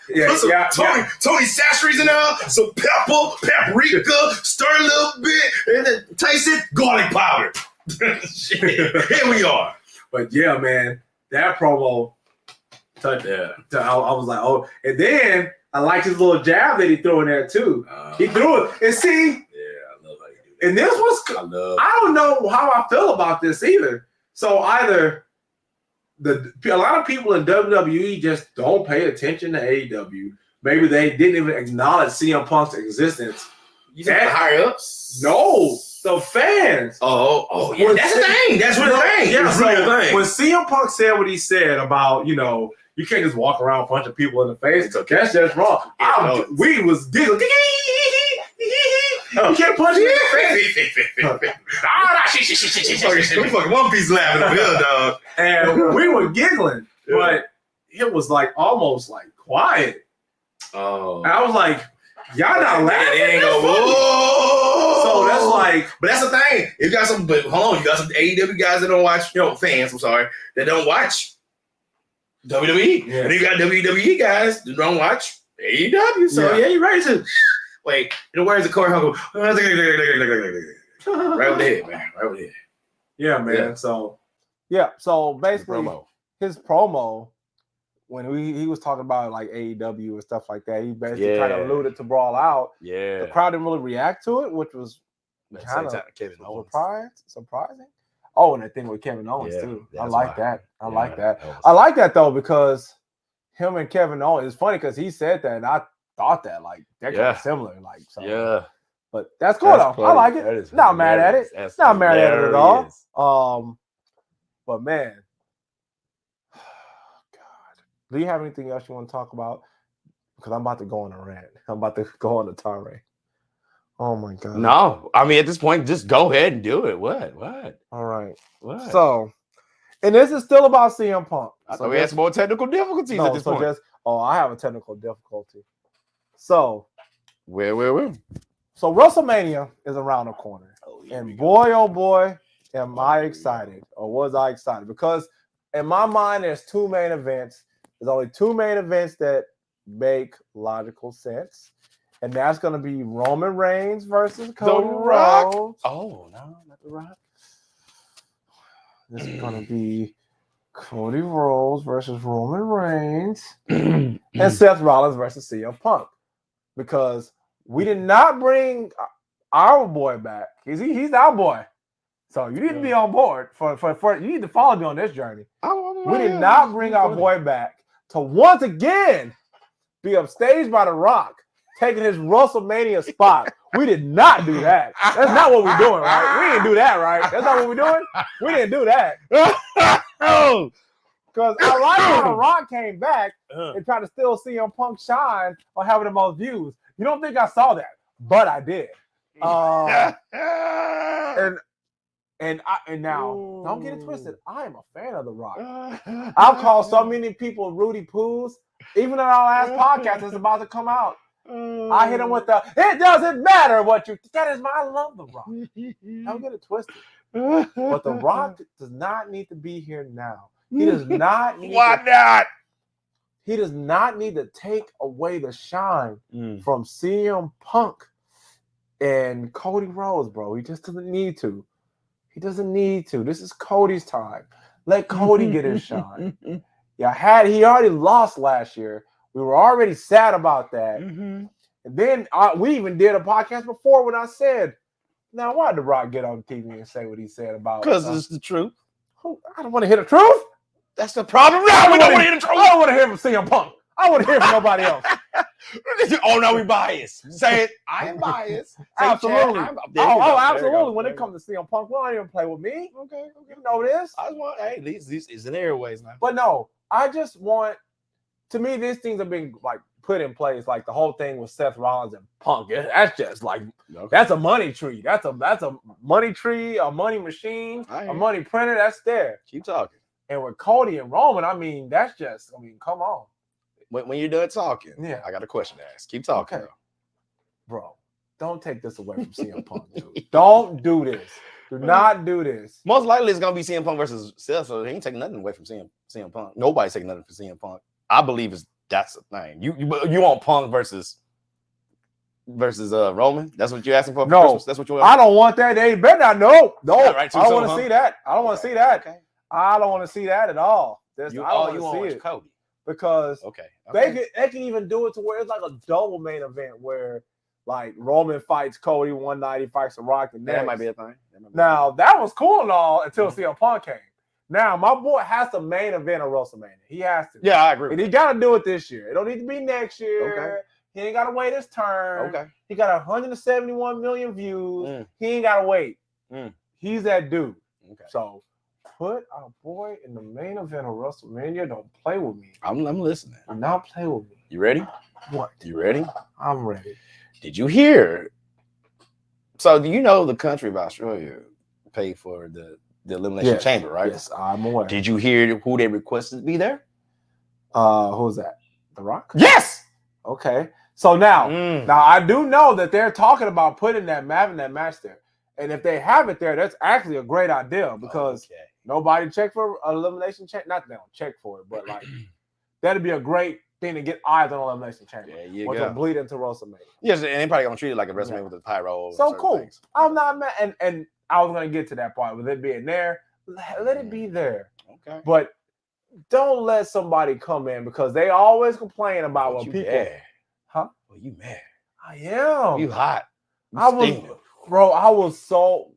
Tony Sachery's in there, some paprika, stir a little bit, and then taste it, garlic powder. Shit. Here we are. But yeah, man, that promo touched. I was like, oh, and then I liked his little jab that he threw in there too. He threw it, and see, I love how you do that. And this was, I don't know how I feel about this either. So either a lot of people in WWE just don't pay attention to AEW. Maybe they didn't even acknowledge CM Punk's existence. You think the higher ups? No, the fans. Oh, yeah, that's the thing. That's what the thing. Yeah, so when CM Punk said what he said about, you can't just walk around punching people in the face. That's just wrong. We was giggling. You can't punch me in the face. We fucking One Piece laughing over here, dog. And we were giggling, but it was like almost like quiet. Oh. And I was like, y'all not laughing. So that's like, but that's the thing. You got some, but hold on, you got some AEW guys that don't watch, fans, I'm sorry, that don't watch WWE. Yeah. And you got WWE guys that don't watch AEW. So yeah, you're right too. Wait, in the words of Corey Huggle, right over the head, man. Right over the head. Yeah, man. So basically, his promo when he was talking about like AEW and stuff like that, he basically kind of alluded to Brawl Out. Yeah. The crowd didn't really react to it, which was kind of surprising. Oh, and the thing with Kevin Owens too. I like that. I like that though, because him and Kevin Owens, it's funny because he said that and I thought that like they're kind of similar. Like so. But that's cool though. I like it. Not mad at it. Not mad at it at all. But man, God, do you have anything else you want to talk about? Because I'm about to go on a rant. I'm about to go on a tirade. Oh my God. No, I mean at this point, just go ahead and do it. What? All right. What? So, and this is still about CM Punk. I thought we had some more technical difficulties at this point. I have a technical difficulty. So, where? So WrestleMania is around the corner, and boy, oh boy, am I excited, or was I excited? Because in my mind, there's two main events. There's only two main events that make logical sense. And that's going to be Roman Reigns versus Cody Rhodes. Oh, no, not The Rock. This is going to be Cody Rhodes versus Roman Reigns and Seth Rollins versus CM Punk. Because we did not bring our boy back. He's our boy. So you need to be on board. For you need to follow me on this journey. We did not bring our boy back to once again be upstaged by The Rock, taking his WrestleMania spot. We did not do that. That's not what we're doing, right? We didn't do that, right? That's not what we're doing? We didn't do that. Because I like how The Rock came back and tried to still CM Punk shine on having the most views. You don't think I saw that, but I did. And now, don't get it twisted. I am a fan of The Rock. I've called so many people Rudy Poos. Even in our last podcast that's about to come out, I hit him with it doesn't matter what you, I love The Rock. Don't get it twisted. But The Rock does not need to be here now. He does not need He does not need to take away the shine from CM Punk and Cody Rhodes, bro. He just doesn't need to. He doesn't need to. This is Cody's time. Let Cody get his shine. He already lost last year. We were already sad about that. And then we even did a podcast before when I said, now why did The Rock get on TV and say what he said about? Because it's the truth. I don't want to hear the truth. That's the problem. No, we don't want to hear the truth. I don't want to hear from CM Punk. I want to hear from nobody else. Oh, no, we biased. Say it. I am biased. Absolutely. Absolutely. When it comes to CM Punk, we don't even play with me. Okay. You know this. I just want, these is in airways now. But no, I just want, to me, these things have been like put in place. Like the whole thing with Seth Rollins and Punk. That's just like, that's a money tree. That's a money tree, a money machine, a money printer. That's there. Keep talking. And with Cody and Roman, that's just, come on. When you're done talking, I got a question to ask. Keep talking, bro. Don't take this away from CM Punk, dude. Don't do this. Do not do this. Most likely, it's gonna be CM Punk versus Seth, so he ain't taking nothing away from CM Punk. Nobody's taking nothing from CM Punk. I believe that's the thing. You want Punk versus Roman? That's what you're asking for? No, Christmas? That's what you want? I don't want that. They better not. No. Right, I don't want to see that. I don't want to see that. Okay. I don't want to see that at all. I don't want to see it. Cody. Because they can even do it to where it's like a double main event where like Roman fights Cody one night, he fights The Rock the next. That might be a thing. Now that was cool and all until CM Punk came. Now my boy has to main event a WrestleMania. He has to. Yeah, I agree. And he got to do it this year. It don't need to be next year. Okay. He ain't got to wait his turn. Okay. He got 171 million views. He ain't got to wait. He's that dude. Okay. So put our boy in the main event of WrestleMania. Don't play with me. I'm listening. Do not play with me. You ready? What? You ready? I'm ready. Did you hear? So do you know the country of Australia paid for the Elimination Chamber, right? Yes, I'm aware. Did you hear who they requested to be there? Who's that? The Rock? Yes. Okay. So now I do know that they're talking about putting that match there. And if they have it there, that's actually a great idea because nobody checked for Elimination Chamber. Not that they don't check for it, but like that'd be a great thing to get eyes on Elimination Chamber. Which will bleed into WrestleMania. Yes, and they probably gonna treat it like a WrestleMania with the pyro. So cool. Things. I'm not mad, and I was gonna get to that part with it being there. Let it be there. Okay. But don't let somebody come in because they always complain about what you people. mad. Huh? Well, you mad. I am. You hot. You I was, steaming. bro. I was so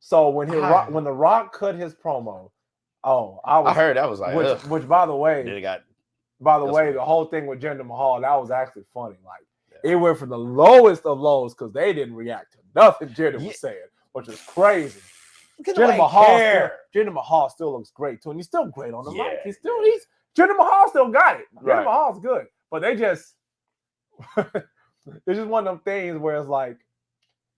when Hi. when the Rock cut his promo. Oh, I heard that was like, which by the way, then it got. the whole thing with Jinder Mahal, that was actually funny. Like it went from the lowest of lows because they didn't react to nothing Jinder was saying, which is crazy. Jinder Mahal still looks great too, and he's still great on the mic. Jinder Mahal still got it. Jinder Mahal's good, but they just it's just one of them things where it's like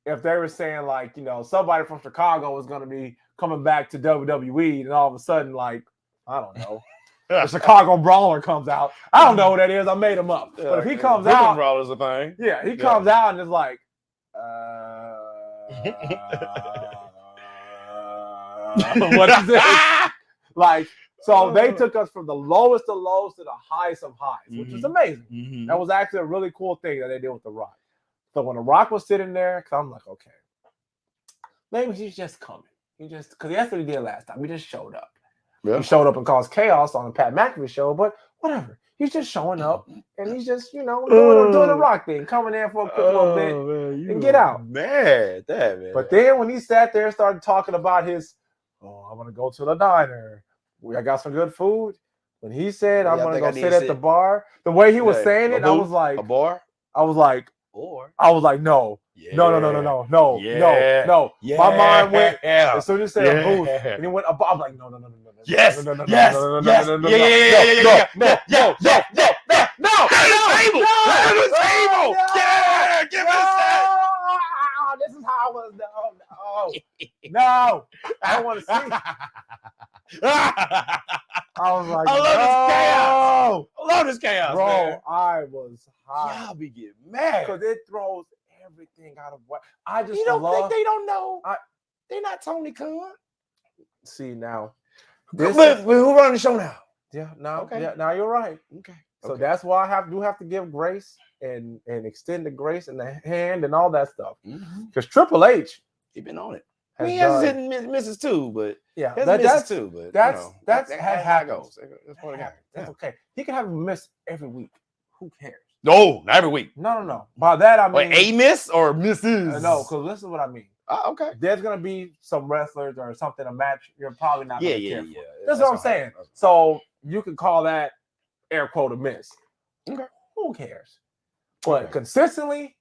if they were saying like somebody from Chicago was going to be coming back to WWE, and all of a sudden like I don't know. The Chicago Brawler comes out. I don't know what that is. I made him up. But if he comes out, Brawler's a thing. Yeah, he comes out and it's like, what is this? Like, so they took us from the lowest of lows to the highest of highs, which is amazing. Mm-hmm. That was actually a really cool thing that they did with The Rock. So when The Rock was sitting there, because I'm like, okay, maybe he's just coming. Because that's what he did last time. He just showed up. Yeah. He showed up and caused chaos on the Pat McAfee show, but whatever. He's just showing up and he's just, doing the Rock thing, coming in for a quick little bit and get out. Man. But then when he sat there and started talking about his, I want to go to the diner. I got some good food. When he said, I'm going to go sit at the bar, the way he was saying it, I was like, a bar? I was like, no. Yeah. No. Yeah. My mind went as soon as he said a booth, and he went. I'm like, no. Yes. No. No. Give us that. This is how I was. No. I don't want to see. I was like, I love this chaos, bro. Man. I was hot. Y'all be getting mad because it throws everything out of what I just. You don't think they don't know? They're not Tony Khan. See now, but who running the show now? Yeah, now you're right. Okay, so that's why I have to give grace and extend the grace and the hand and all that stuff. Because Triple H, he been on it. He has hit and misses too, but that's how it goes. That's okay. He can have a miss every week. Who cares? No, not every week. No. By that I mean a miss or misses. No, because this is what I mean. Okay. There's gonna be some wrestlers or something, a match you're probably not gonna care for. Yeah. That's what I'm saying. So you can call that air quote a miss. Okay. Who cares? But consistently,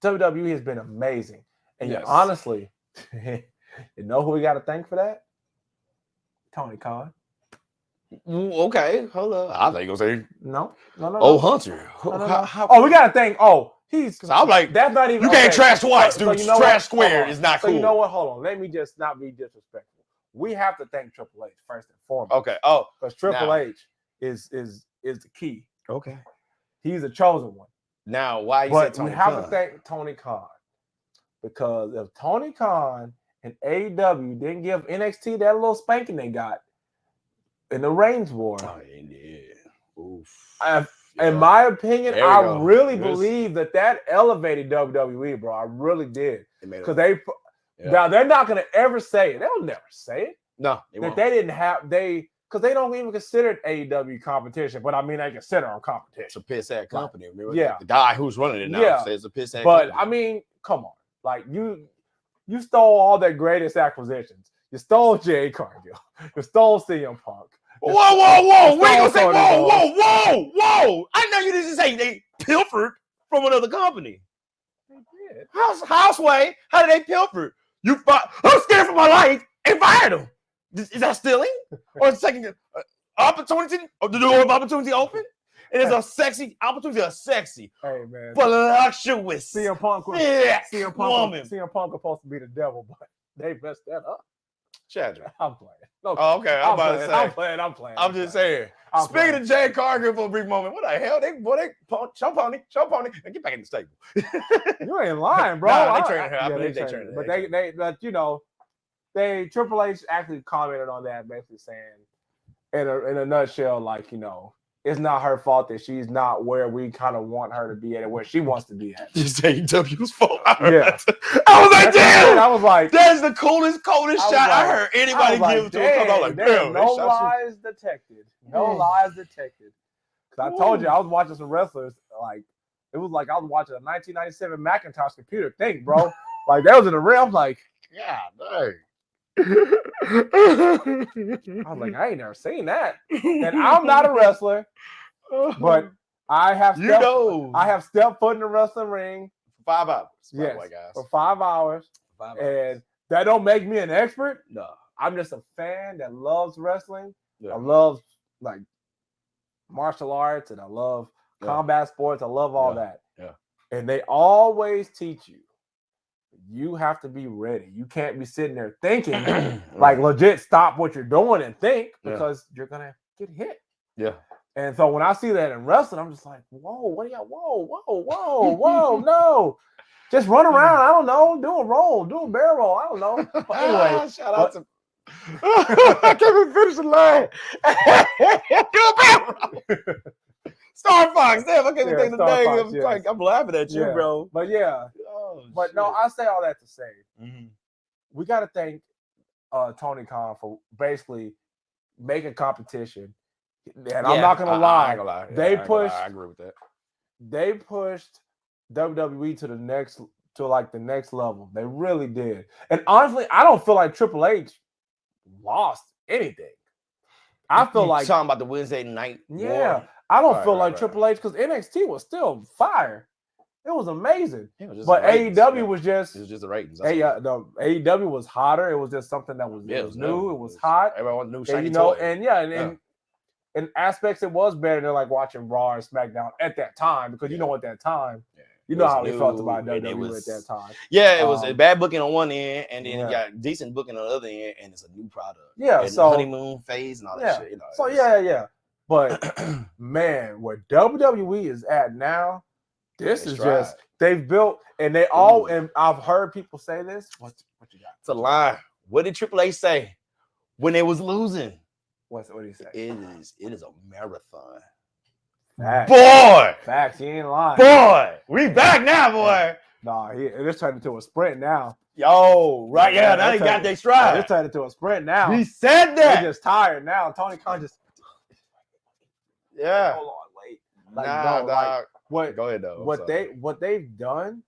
WWE has been amazing. And honestly, you know who we got to thank for that? Tony Khan. Okay, hold on. I thought you were going to say no. Hunter. No. We got to thank. He's because I'm like that's not even. You can't trash twice, dude. So trash squared is not cool. So you know what? Hold on. Let me just not be disrespectful. We have to thank Triple H first and foremost. Okay. Because Triple H is the key. Okay. He's a chosen one. Now, why you but say Tony we have Khan? to thank Tony Khan because if Tony Khan and AEW didn't give NXT that little spanking they got in the Reigns War. Oh, yeah. Oof. In my opinion, I really believe that elevated WWE, bro. I really did. Because now they're not going to ever say it. They'll never say it. No, they didn't have because they don't even consider AEW competition. But I mean, they consider them competition. It's a piss ass company. Yeah, the guy who's running it now says it's a piss ass. But company. I mean, come on, like you stole all their greatest acquisitions. You stole Jay Cargill. You stole CM Punk. Whoa! We ain't gonna say whoa! I know you didn't say they pilfered from another company. They did. Houseway, how did they pilfer? I'm scared for my life and fired them. Is that stealing? Or second opportunity? Or the door of opportunity open? And it's a sexy opportunity, Hey man, voluptuous CM Punk woman. CM Punk was supposed to be the devil, but they messed that up. Chadra. I'm playing. Okay. I'm about to say. I'm playing. I'm just saying. Speaking of Jay Cargill for a brief moment, what the hell? They show pony, and get back in the stable. You ain't lying, bro. Nah, they trained her. I believe they trained her. But Triple H actually commented on that, basically saying, in a nutshell, like, it's not her fault that she's not where we kind of want her to be at and where she wants to be at. It's AEW's fault. Yeah. I was like, damn. I was like, that's the coldest shot I heard anybody like, give to a couple. I was like, damn. No lies detected. No lies detected. Because I told you, I was watching some wrestlers, like, it was like I was watching a 1997 Macintosh computer thing, bro. Like, that was in the ring. I was like, God dang. I was like, I ain't never seen that. And I'm not a wrestler, but I have stepped foot in the wrestling ring. 5 hours. Yes, way, guys. for 5 hours. 5 hours. And that don't make me an expert. No. I'm just a fan that loves wrestling. Yeah. I love like martial arts and I love combat sports. I love all that. Yeah. And they always teach you, you have to be ready. You can't be sitting there thinking, like legit stop what you're doing and think because you're going to get hit. Yeah. And so when I see that in wrestling, I'm just like, whoa, what do you got? Whoa, no. Just run around. I don't know. Do a roll. Do a barrel roll. I don't know. But anyway. Shout out to... I can't even finish the line. Do a barrel roll. Star Fox. Damn, I can't even think of the name. Yes. I'm laughing at you, bro. But yeah. But no, I say all that to say, we got to thank Tony Khan for basically making competition. And I'm not gonna lie. They pushed. I agree with that. They pushed WWE to the next level. They really did. And honestly, I don't feel like Triple H lost anything. I feel like talking about the Wednesday night. Yeah, I don't feel like Triple H because NXT was still fire. It was amazing. But AEW was just the ratings. No, AEW was hotter. It was just something that was new. It was hot. Everyone knew. And aspects it was better than like watching Raw or SmackDown at that time because you know at that time, you know how they felt about WWE at that time. Yeah, it was a bad booking on one end, and then you got decent booking on the other end, and it's a new product. Yeah, and so the honeymoon phase and all that shit. You know, so but man, where WWE is at now, this is just they've built and they all and I've heard people say this. What you got? It's a lie. What did Triple H say when they was losing? What did he say? It is a marathon. Facts. Boy! Facts, he ain't lying. Boy! We back now, boy. Nah, it's turned into a sprint now. Yo, right, now they got their stride. It's turned into a sprint now. He said that. They're just tired now. Tony Khan just hold on, wait. Go ahead though. What they've done,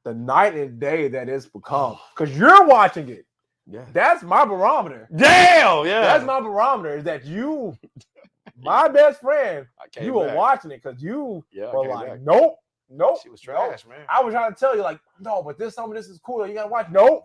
the night and day that it's become, because you're watching it. Yeah, that's my barometer. Damn, that's my barometer. Is that you, my best friend? You were watching it because you were like, nope. She was trash, man. I was trying to tell you, like, no, but some of this is cool. You gotta watch. Nope.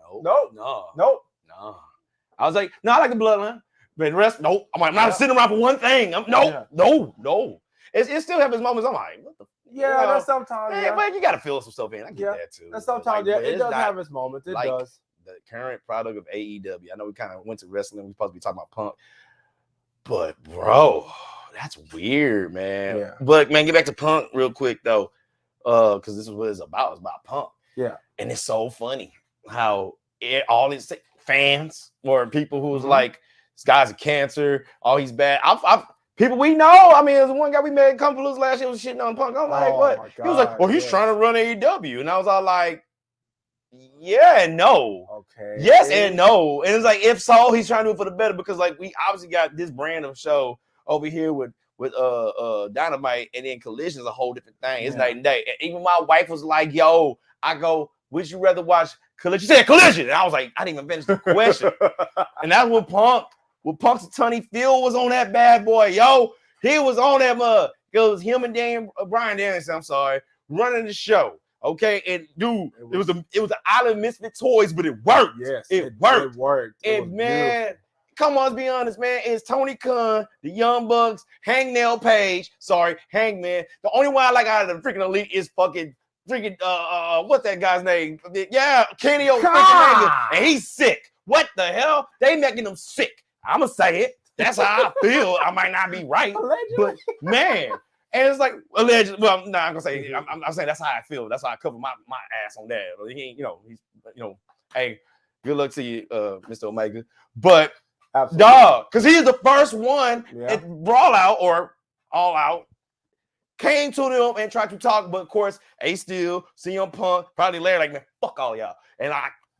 I was like, no, I like the Bloodline, but the rest, nope. I'm not sitting around for one thing. No. It still have its moments. I'm like, what the? Yeah, that's sometimes. Yeah, but you gotta fill some stuff in. I get that too. And sometimes, it does have its moments. It does. The current product of AEW. I know we kind of went to wrestling. We're supposed to be talking about Punk, but bro, that's weird, man. Yeah. But man, get back to Punk real quick though, because this is what it's about. It's about Punk. Yeah, and it's so funny how all these fans or people who was like, this guy's a cancer. Oh, he's bad. I've people we know. I mean, there's one guy we met in Cumberland last year was shitting on Punk. I'm like, what? He was like, well, he's trying to run AEW, and I was all like. Yeah and no. Okay. Yes and no. And it's like, if so, he's trying to do it for the better because like we obviously got this brand of show over here with Dynamite, and then Collision is a whole different thing. It's night and day. And even my wife was like, yo, I go, would you rather watch Collision? She said Collision. And I was like, I didn't even finish the question. And that's when Punk's Tony Phil was on that bad boy. Yo, he was on that mug. It was him and Brian Danielson, I'm sorry, running the show. Okay, and dude, it was an Island of Misfit Toys, but it worked. Yes, it worked. It worked. And man, beautiful. Come on, let's be honest, man. It's Tony Khan, the Young Bucks, Hangnail Page. Sorry, Hangman. The only one I like out of the freaking elite is freaking what's that guy's name? Yeah, Kenny Omega, and he's sick. What the hell? They making him sick. I'ma say it. That's how I feel. I might not be right, but man. And it's like allegedly. Well, I'm not gonna say. I'm saying that's how I feel. That's how I cover my ass on that. He, hey, good luck to you, Mr. Omega. But dog, because he's the first one at Brawl Out or all out. Came to them and tried to talk, but of course, Ace Steel, CM Punk, probably Larry, like, man, fuck all y'all. And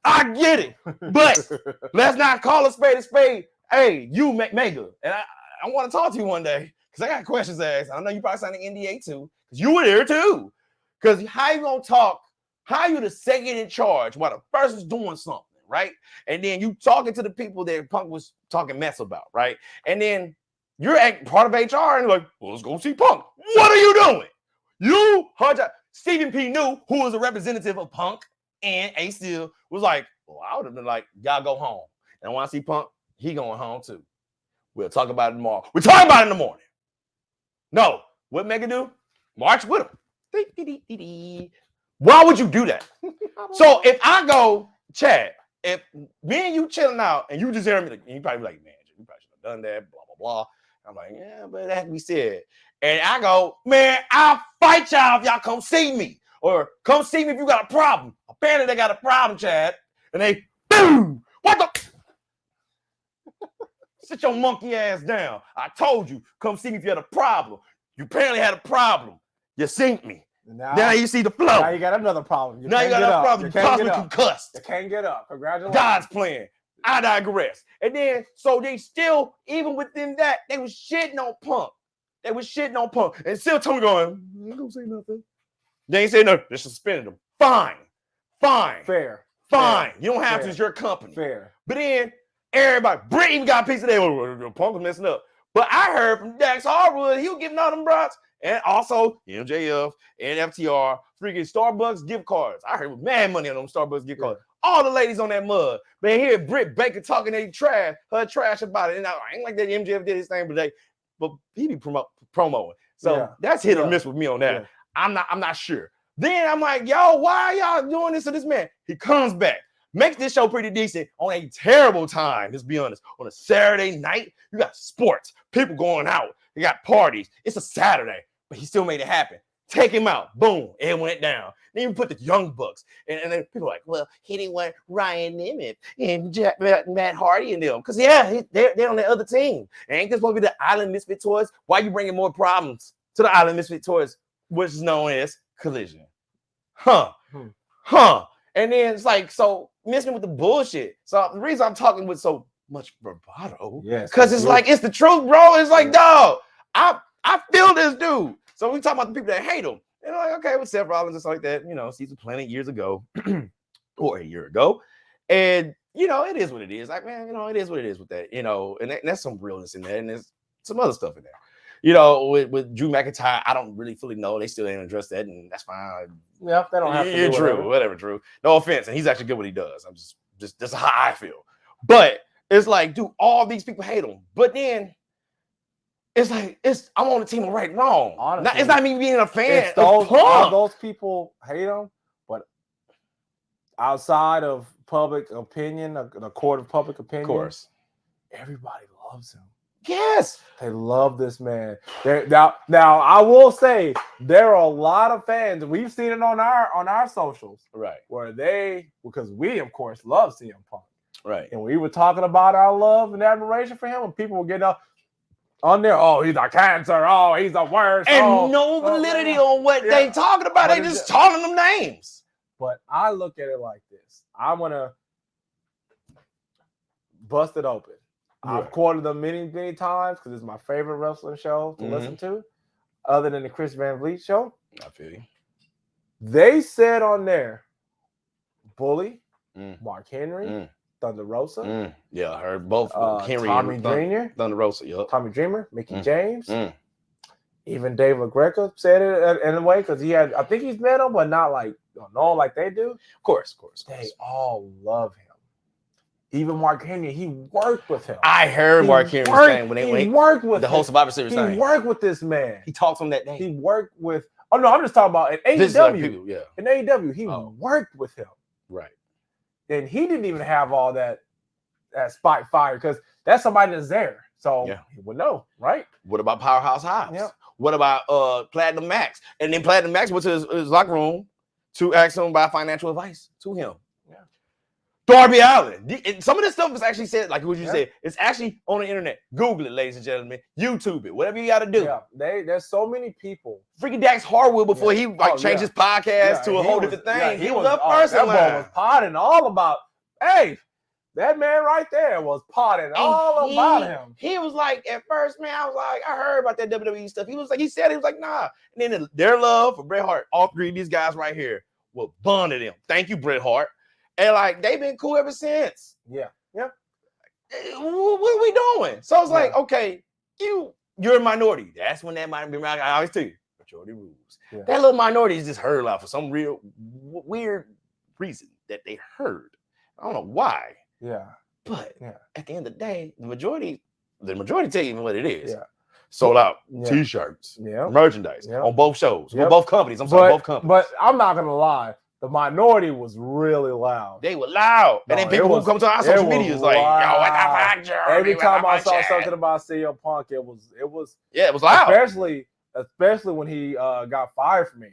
I get it, but let's not call a spade a spade. Hey, you Mega, and I want to talk to you one day because I got questions to ask. I know you probably signed an NDA too, because you were there too. Because how you gonna talk? How you the second in charge while the first is doing something, right? And then you talking to the people that Punk was talking mess about, right? And then you're part of HR and like, well, let's go see Punk. What are you doing? You, Stephen P. New, who was a representative of Punk and Ace Steel, was like, well, I would have been like, y'all go home. And when I see Punk, he going home too. We'll talk about it tomorrow. We're talking about it in the morning. No, what Mega do? March with him. Why would you do that? So if I go, Chad, if me and you chilling out and you just hear me, and you probably be like, man, you probably should have done that, blah, blah, blah. I'm like, yeah, but that can be said. And I go, man, I'll fight y'all if y'all come see me. Or come see me if you got a problem. Apparently they got a problem, Chad. And they, boom, what the? Sit your monkey ass down. I told you, come see me if you had a problem. You apparently had a problem. You synced me. Now you see the flow. Now you got another problem. Now you got another problem. You possibly concussed. You can't get up. Congratulations. God's plan. I digress. And then, so they still, even within that, they was shitting on Punk. They was shitting on Punk. And still Tony going, I don't say nothing. They ain't say nothing. They suspended him. Fine. Fair. You don't have to. It's your company. Fair. But then, everybody, Britt even got a piece of that. Punk was messing up. But I heard from Dax Harwood, he was giving all them brats. And also MJF and FTR, freaking Starbucks gift cards. I heard mad money on them Starbucks gift cards. All the ladies on that mud. Man, here Britt Baker talking her trash about it. And I ain't like that MJF did his thing, but he be promoting. So that's hit or miss with me on that. Yeah. I'm not sure. Then I'm like, yo, why y'all doing this to this man? He comes back, makes this show pretty decent on a terrible time. Let's be honest. On a Saturday night, you got sports, people going out, you got parties. It's a Saturday. But he still made it happen. Take him out. Boom. It went down. Then you put the Young Bucks. And then people are like, well, he didn't want Ryan Nemeth and Matt Hardy and them. Because, they're on the other team. Ain't this supposed to be the Island Misfit Toys? Why are you bringing more problems to the Island Misfit Toys, which is known as Collision? Huh. And then it's like, so miss me with the bullshit. So the reason I'm talking with so much bravado, because it's like, it's the truth, bro. It's like, dog, I feel this dude. So we talk about the people that hate him. And like, okay, with Seth Rollins and stuff like that, Season Planet years ago or a year ago. And, it is what it is. Like, man, it is what it is with that, and that's some realness in there. And there's some other stuff in there. With Drew McIntyre, I don't really fully know. They still ain't addressed that, and that's fine. Yeah, they don't have to. You're Drew, whatever, Drew. No offense. And he's actually good what he does. I'm just that's how I feel. But it's like, dude, all these people hate him. But then it's like, I'm on the team of right and wrong. Honestly, it's not me being a fan. All those people hate him, but outside of public opinion, the court of public opinion, of course, everybody loves him. Yes, they love this man. Now, I will say there are a lot of fans. We've seen it on our socials, right? Where because we, of course, love CM Punk, right? And we were talking about our love and admiration for him, and people were getting up on there, oh, he's a cancer, oh, he's the worst. And no validity on what they talking about. They just calling them names. But I look at it like this. I want to bust it open. Yeah. I've quoted them many, many times because it's my favorite wrestling show to listen to, other than the Chris Van Vliet show. I feel you. They said on there, Bully, Mark Henry, Thunder Rosa. Yeah, I heard both. Henry Tommy and Jr. Thunder Rosa, yep. Tommy Dreamer, Mickey James. Even Dave LaGreca said it in a way because I think he's met him, but not like like they do. Of course. They all love him. Even Mark Henry, he worked with him. I heard Mark Henry saying when he worked with the whole Survivor Series thing. He worked with this man. He talked to him that day. He worked with. Oh no, I'm just talking about in AEW. In AEW, he worked with him. Right. And he didn't even have all that spike fire because that's somebody that's there. So he would know, right? What about Powerhouse Hobbs? Yeah. What about Platinum Max? And then Platinum Max went to his locker room to ask him about financial advice to him. Yeah. Darby Allin. Some of this stuff is actually said, like what you said, it's actually on the internet. Google it, ladies and gentlemen. YouTube it. Whatever you got to do. Yeah, there's so many people. Freaking Dax Harwood before he changed his podcast to a whole different thing. Yeah, he was up first. That boy was potting all about. Hey, that man right there was potting all about him. He was like, at first, man, I was like, I heard about that WWE stuff. He was like, nah. And then their love for Bret Hart, all three of these guys right here, will bond to them. Thank you, Bret Hart. And like they've been cool ever since. Yeah. What are we doing? So I was like, okay, you're a minority. That's when that might be right. I always tell you, majority rules. Yeah. That little minority is just heard a lot for some real weird reason that they heard. I don't know why. Yeah. But at the end of the day, the majority tell you what it is. Yeah. Sold out t-shirts, merchandise on both shows, with both companies. Both companies. But I'm not gonna lie. The minority was really loud. They were loud. And then people who come to our social media is like, yo, what the fuck, every time I saw something about CM Punk, it was loud. Especially when he got fired from AEW.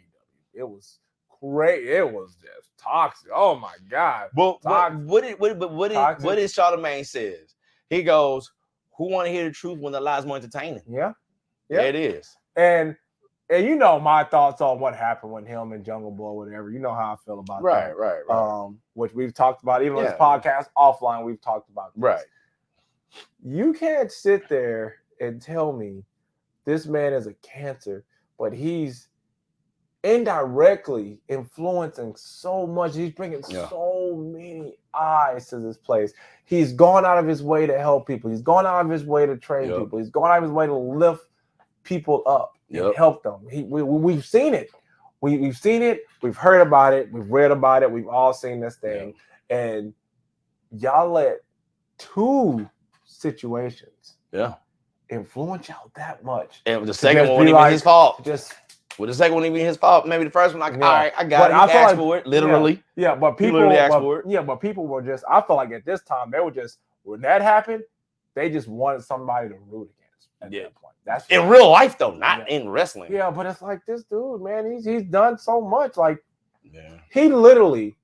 It was great. It was just toxic. Oh my God. Well, what did Charlemagne says? He goes, who want to hear the truth when the lie's more entertaining? Yeah. It is. And you know my thoughts on what happened with him and Jungle Boy, whatever. You know how I feel about that. Right. Which we've talked about, even on this podcast, offline, we've talked about this. Right. You can't sit there and tell me this man is a cancer, but he's indirectly influencing so much. He's bringing so many eyes to this place. He's gone out of his way to help people. He's gone out of his way to train people. He's gone out of his way to lift people up. Help them. We've seen it. We've seen it. We've heard about it. We've read about it. We've all seen this thing. And y'all let two situations influence y'all that much. And the second one wasn't even his fault. The second one even his fault. Maybe the first one, all right, I got it. I asked for it, literally. But people literally asked for it. But people were just, I feel like at this time, they were just, when that happened, they just wanted somebody to root against at that point. That's in real life though, not in wrestling. Yeah, but it's like this dude, man, he's done so much. Like he literally,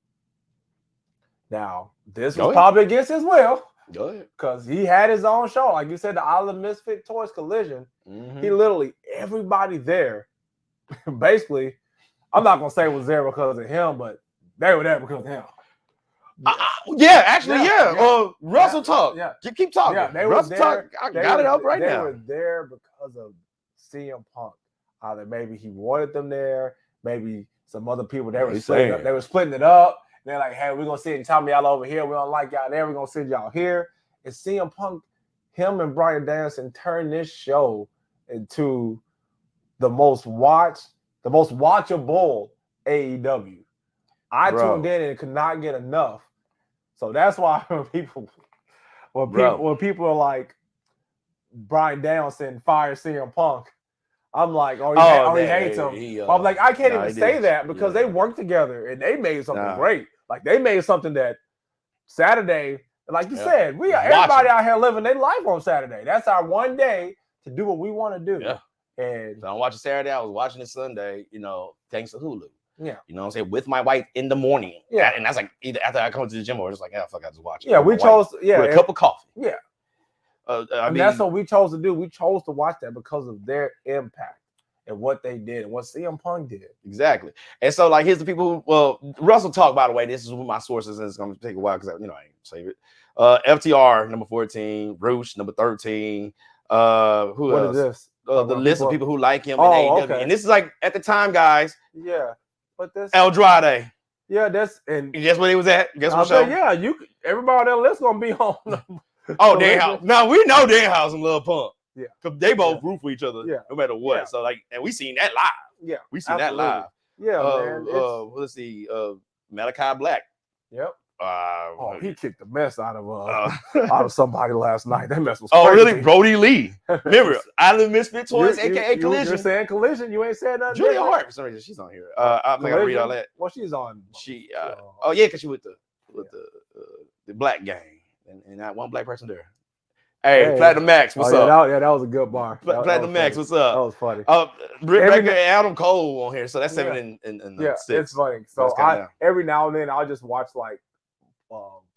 now this was probably against his will. Go ahead. Because he had his own show. Like you said, the Island Misfit Toys Collision. He literally, everybody there, basically, I'm not gonna say it was there because of him, but they were there because of him. Russell Talk. Keep talking. Yeah, they Russell were there. Talk. I got it up right now. They were there because of CM Punk. Either maybe he wanted them there, maybe some other people. They were splitting it up. They're like, hey, we're gonna sit and tell y'all over here. We don't like y'all there. We're gonna send y'all here. And CM Punk, him and Bryan Danielson turned this show into the most watchable AEW. I tuned in and could not get enough. So that's why when people are like, Bryan Danielson fired CM Punk, I'm like, he hates him. I'm like, I can't even say that because they worked together and they made something great. Like they made something that Saturday, like you said, everybody out here living their life on Saturday. That's our one day to do what we want to do. Yeah. And so I'm watching Saturday. I was watching it Sunday, thanks to Hulu. Yeah. You know what I'm saying? With my wife in the morning. Yeah. And that's like either after I come to the gym or just like, fuck, I just watch it. Yeah, we chose, with a cup of coffee. Yeah. That's what we chose to do. We chose to watch that because of their impact and what they did and what CM Punk did. Exactly. And so, like, here's the people who, Russell Talk, by the way, this is with my sources, and it's going to take a while because, I ain't save it. FTR, number 14, Roosh, number 13. Who else? What is this? The list of people who like him in AEW. Okay. And this is like, at the time, guys. Yeah. But this Eldrade. Yeah, that's and guess where he was at? Guess what show? Yeah, everybody on that list gonna be on. Danhausen. No, we know Danhausen love Punk. Yeah, because they both root for each other. Yeah, no matter what. Yeah. So like, and we seen that live. Yeah, we seen that live. Yeah, man. Let's see. Malachi Black. Yep. He kicked the mess out of somebody last night. That mess was crazy. Oh, really? Brody Lee. Remember, Island Misfit Toys, aka Collision. You're saying Collision. You ain't saying nothing. Julia Hart, for some reason, she's on here. I'm not gonna read all that. Well, she's on. Because she with the black gang, and not one black person there. Hey, Platinum Max, what's up? That was a good bar. Platinum Max, what's up? That was funny. Britt Baker and Adam Cole on here, so that's 7 and 6. It's funny. So every now and then I'll just watch like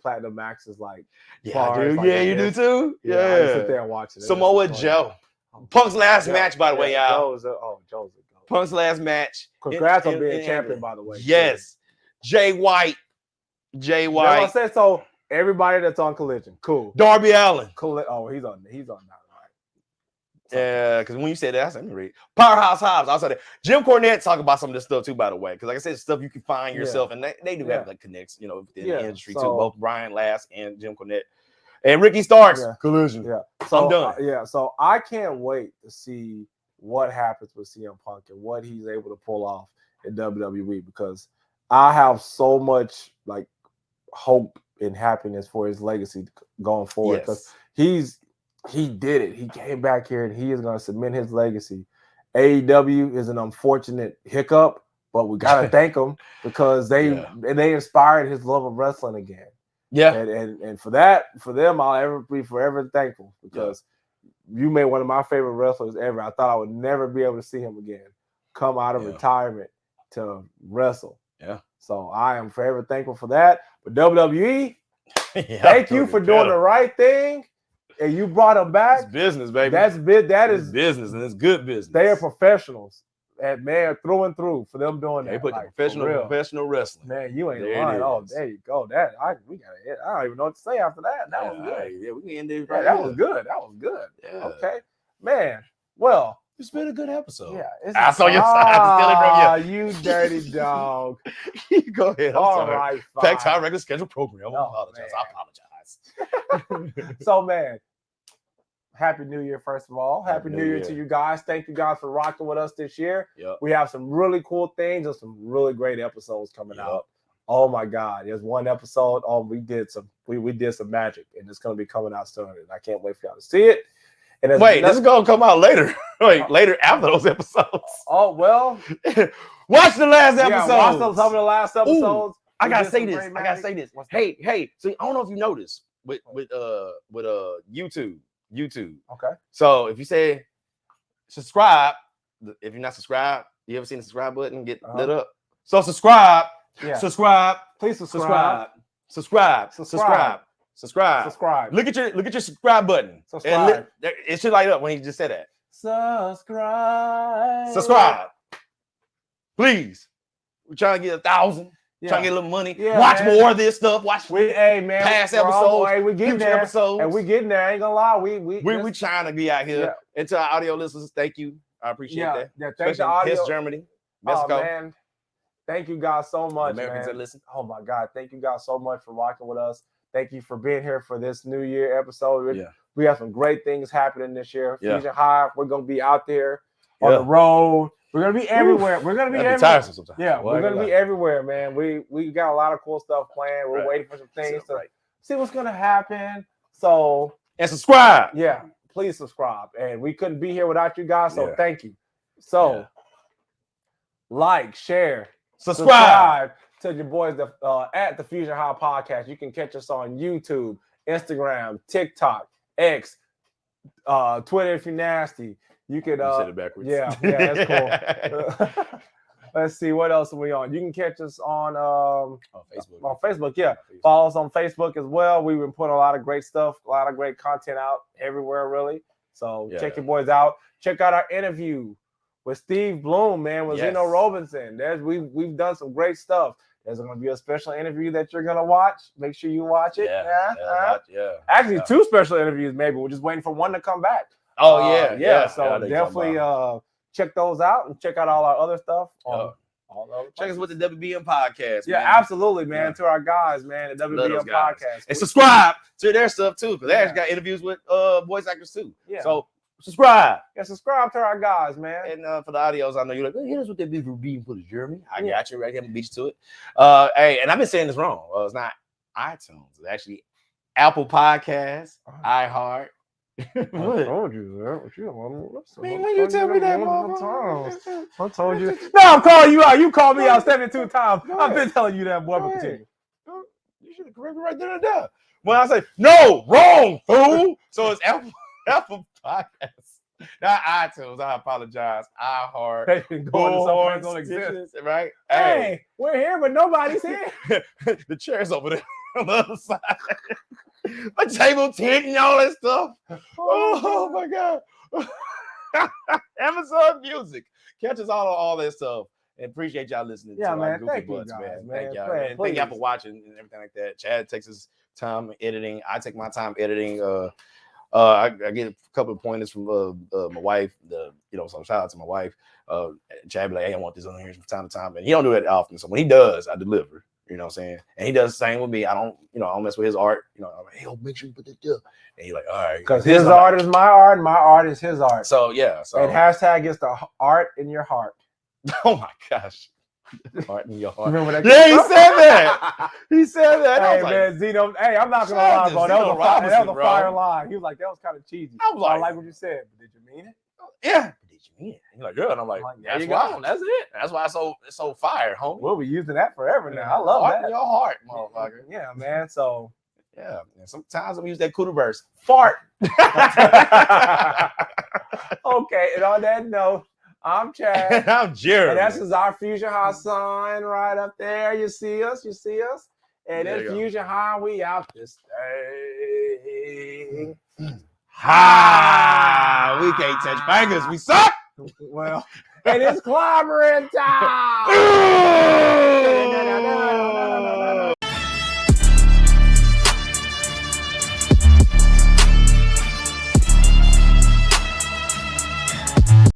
Platinum Max's like. Yeah, I bars, do. like Yeah, you do too. Yeah, I just sit Yeah. there and watch it. Samoa Joe. Punk's last match, by the way, y'all. Joe's a goat. Punk's last match. Congrats on being champion, by the way. Yes. Jay White. That's what I said. So everybody that's on Collision, cool. Darby Allin. He's on that, right? Yeah, because when you said that, I said, let me read. Powerhouse Hobbs. I said that. Jim Cornette talk about some of this stuff too, by the way. Because like I said, stuff you can find yourself, and they do have like connects, within the industry too. Both Brian Last and Jim Cornette. And Ricky Starks. Collision. Yeah. So I'm done. So I can't wait to see what happens with CM Punk and what he's able to pull off in WWE, because I have so much like hope and happiness for his legacy going forward, because he did it. He came back here and he is going to cement his legacy. AEW is an unfortunate hiccup, but we got to thank them because they inspired his love of wrestling again. Yeah, and for them, I'll ever be forever thankful, because you made one of my favorite wrestlers ever. I thought I would never be able to see him again, come out of retirement to wrestle. Yeah, so I am forever thankful for that. But WWE, thank you for doing the right thing, and you brought him back. It's business, baby. That is business, and it's good business. They are professionals. And man, through and through for them doing that. They put the professional wrestling. Man, you ain't lying. Oh, there you go. I don't even know what to say after that. That was good. Yeah, we can end it right. That was good. Yeah. Okay, man. Well, it's been a good episode. Yeah, I saw your side. You dirty dog. Go ahead. All right. Back to our regular scheduled program. I apologize. So, man. Happy New Year, first of all. Happy New Year to you guys. Thank you guys for rocking with us this year. Yep. We have some really cool things and some really great episodes coming out. Oh my God. There's one episode. We did some magic, and it's gonna be coming out soon. And I can't wait for y'all to see it. And this is gonna come out later. Later after those episodes. Oh well. Watch the last episode. Watch some of the last episodes. I gotta say this. Hey, so I don't know if you noticed with YouTube. Okay. So if you say subscribe, if you're not subscribed, you ever seen the subscribe button get lit up? So subscribe. Yeah. Subscribe. Please subscribe. Subscribe. Look at your subscribe button. Subscribe. It should light up when you just said that. Subscribe. Please. We're trying to get 1,000. Trying to get a little money. Yeah, watch more of this stuff. Watch past episodes. We getting there. Episodes. And we getting there. I ain't gonna lie. We trying to be out here. Yeah. And to our audio listeners, thank you. I appreciate that. Yeah, thanks to audio. Germany, Mexico. Oh, man. Thank you guys so much, Americans man. That listen. Oh my God. Thank you guys so much for rocking with us. Thank you for being here for this New Year episode. We have some great things happening this year. Fusion Haa. We're gonna be out there on the road. We're gonna be everywhere. We're gonna be everywhere. Yeah, we're gonna be everywhere, man. We got a lot of cool stuff planned. We're waiting for some things to see what's gonna happen. So subscribe. Yeah, please subscribe. And we couldn't be here without you guys. So thank you. So like, share, subscribe to your boys at the Fusion Haa Podcast. You can catch us on YouTube, Instagram, TikTok, X, Twitter if you're nasty. You could said it backwards. Yeah, that's cool. Let's see, what else are we on? You can catch us on Facebook. On Facebook, Follow us on Facebook as well. We've been putting a lot of great stuff, a lot of great content out everywhere, really. So check your boys out. Check out our interview with Steve Bloom, man, with Zeno Robinson. We've done some great stuff. There's going to be a special interview that you're going to watch. Make sure you watch it. Actually, 2 special interviews, maybe. We're just waiting for one to come back. Oh, So definitely check those out and check out all our other stuff. Check us with the WBM podcast. Yeah, absolutely, man. To our guys, man, the WBM podcast. And subscribe to their stuff, too, because they actually got interviews with voice actors, too. Yeah. So subscribe. Yeah, subscribe to our guys, man. And for the audios, I know you're like, here's what they be for being for Jeremy. I got you right here. I'm beat you to it. Hey, and I've been saying this wrong. It's not iTunes. It's actually Apple Podcasts, iHeart. I told you that. When you tell me that times. I told you. No, I'm calling you out. You called me out 72 times. I've been telling you that, boy. Continue. You should have corrected right there and there. When I say no, wrong, fool. So it's Apple Podcasts, not iTunes. I apologize. iHeart. Bullhorns don't exist, right? Hey, we're here, but nobody's here. The chair's over there. on the other side. A table tent and all that stuff. Oh my God. Amazon Music. Catch us all that stuff. And appreciate y'all listening to our goofy butts, man. Thank y'all. Man. Thank y'all for watching and everything like that. Chad takes his time editing. I take my time editing. I get a couple of pointers from my wife. So shout out to my wife. Chad be like, hey, I want this on here from time to time. And he don't do it often. So when he does, I deliver. You know what I'm saying? And he does the same with me. I don't mess with his art. I'm like, hey, make sure you put this there. And he's like, all right. Because his art is my art, and my art is his art. So yeah. So and hashtag is the art in your heart. Oh my gosh. Art in your heart. Remember that? Yeah, he said that. He said that. Hey, man, Zeno. Hey, I'm not gonna lie, bro. That was a fire line. He was like, that was kind of cheesy. I was like, I like what you said, but did you mean it? Yeah. Did you mean it? He's like, yeah. And I'm like, that's why. That's it. That's why it's so fire, homie. We'll be using that forever now. I love art that. In your heart, motherfucker. Yeah, man. So yeah. And sometimes we use that cooter burst. Fart. Okay, and on that note, I'm Chad. And I'm Jerry. And that's our Fusion Haa sign right up there. You see us. And in Fusion Haa, we out this thing. Ha! We can't touch fingers. We suck. Well, it is clobbering time.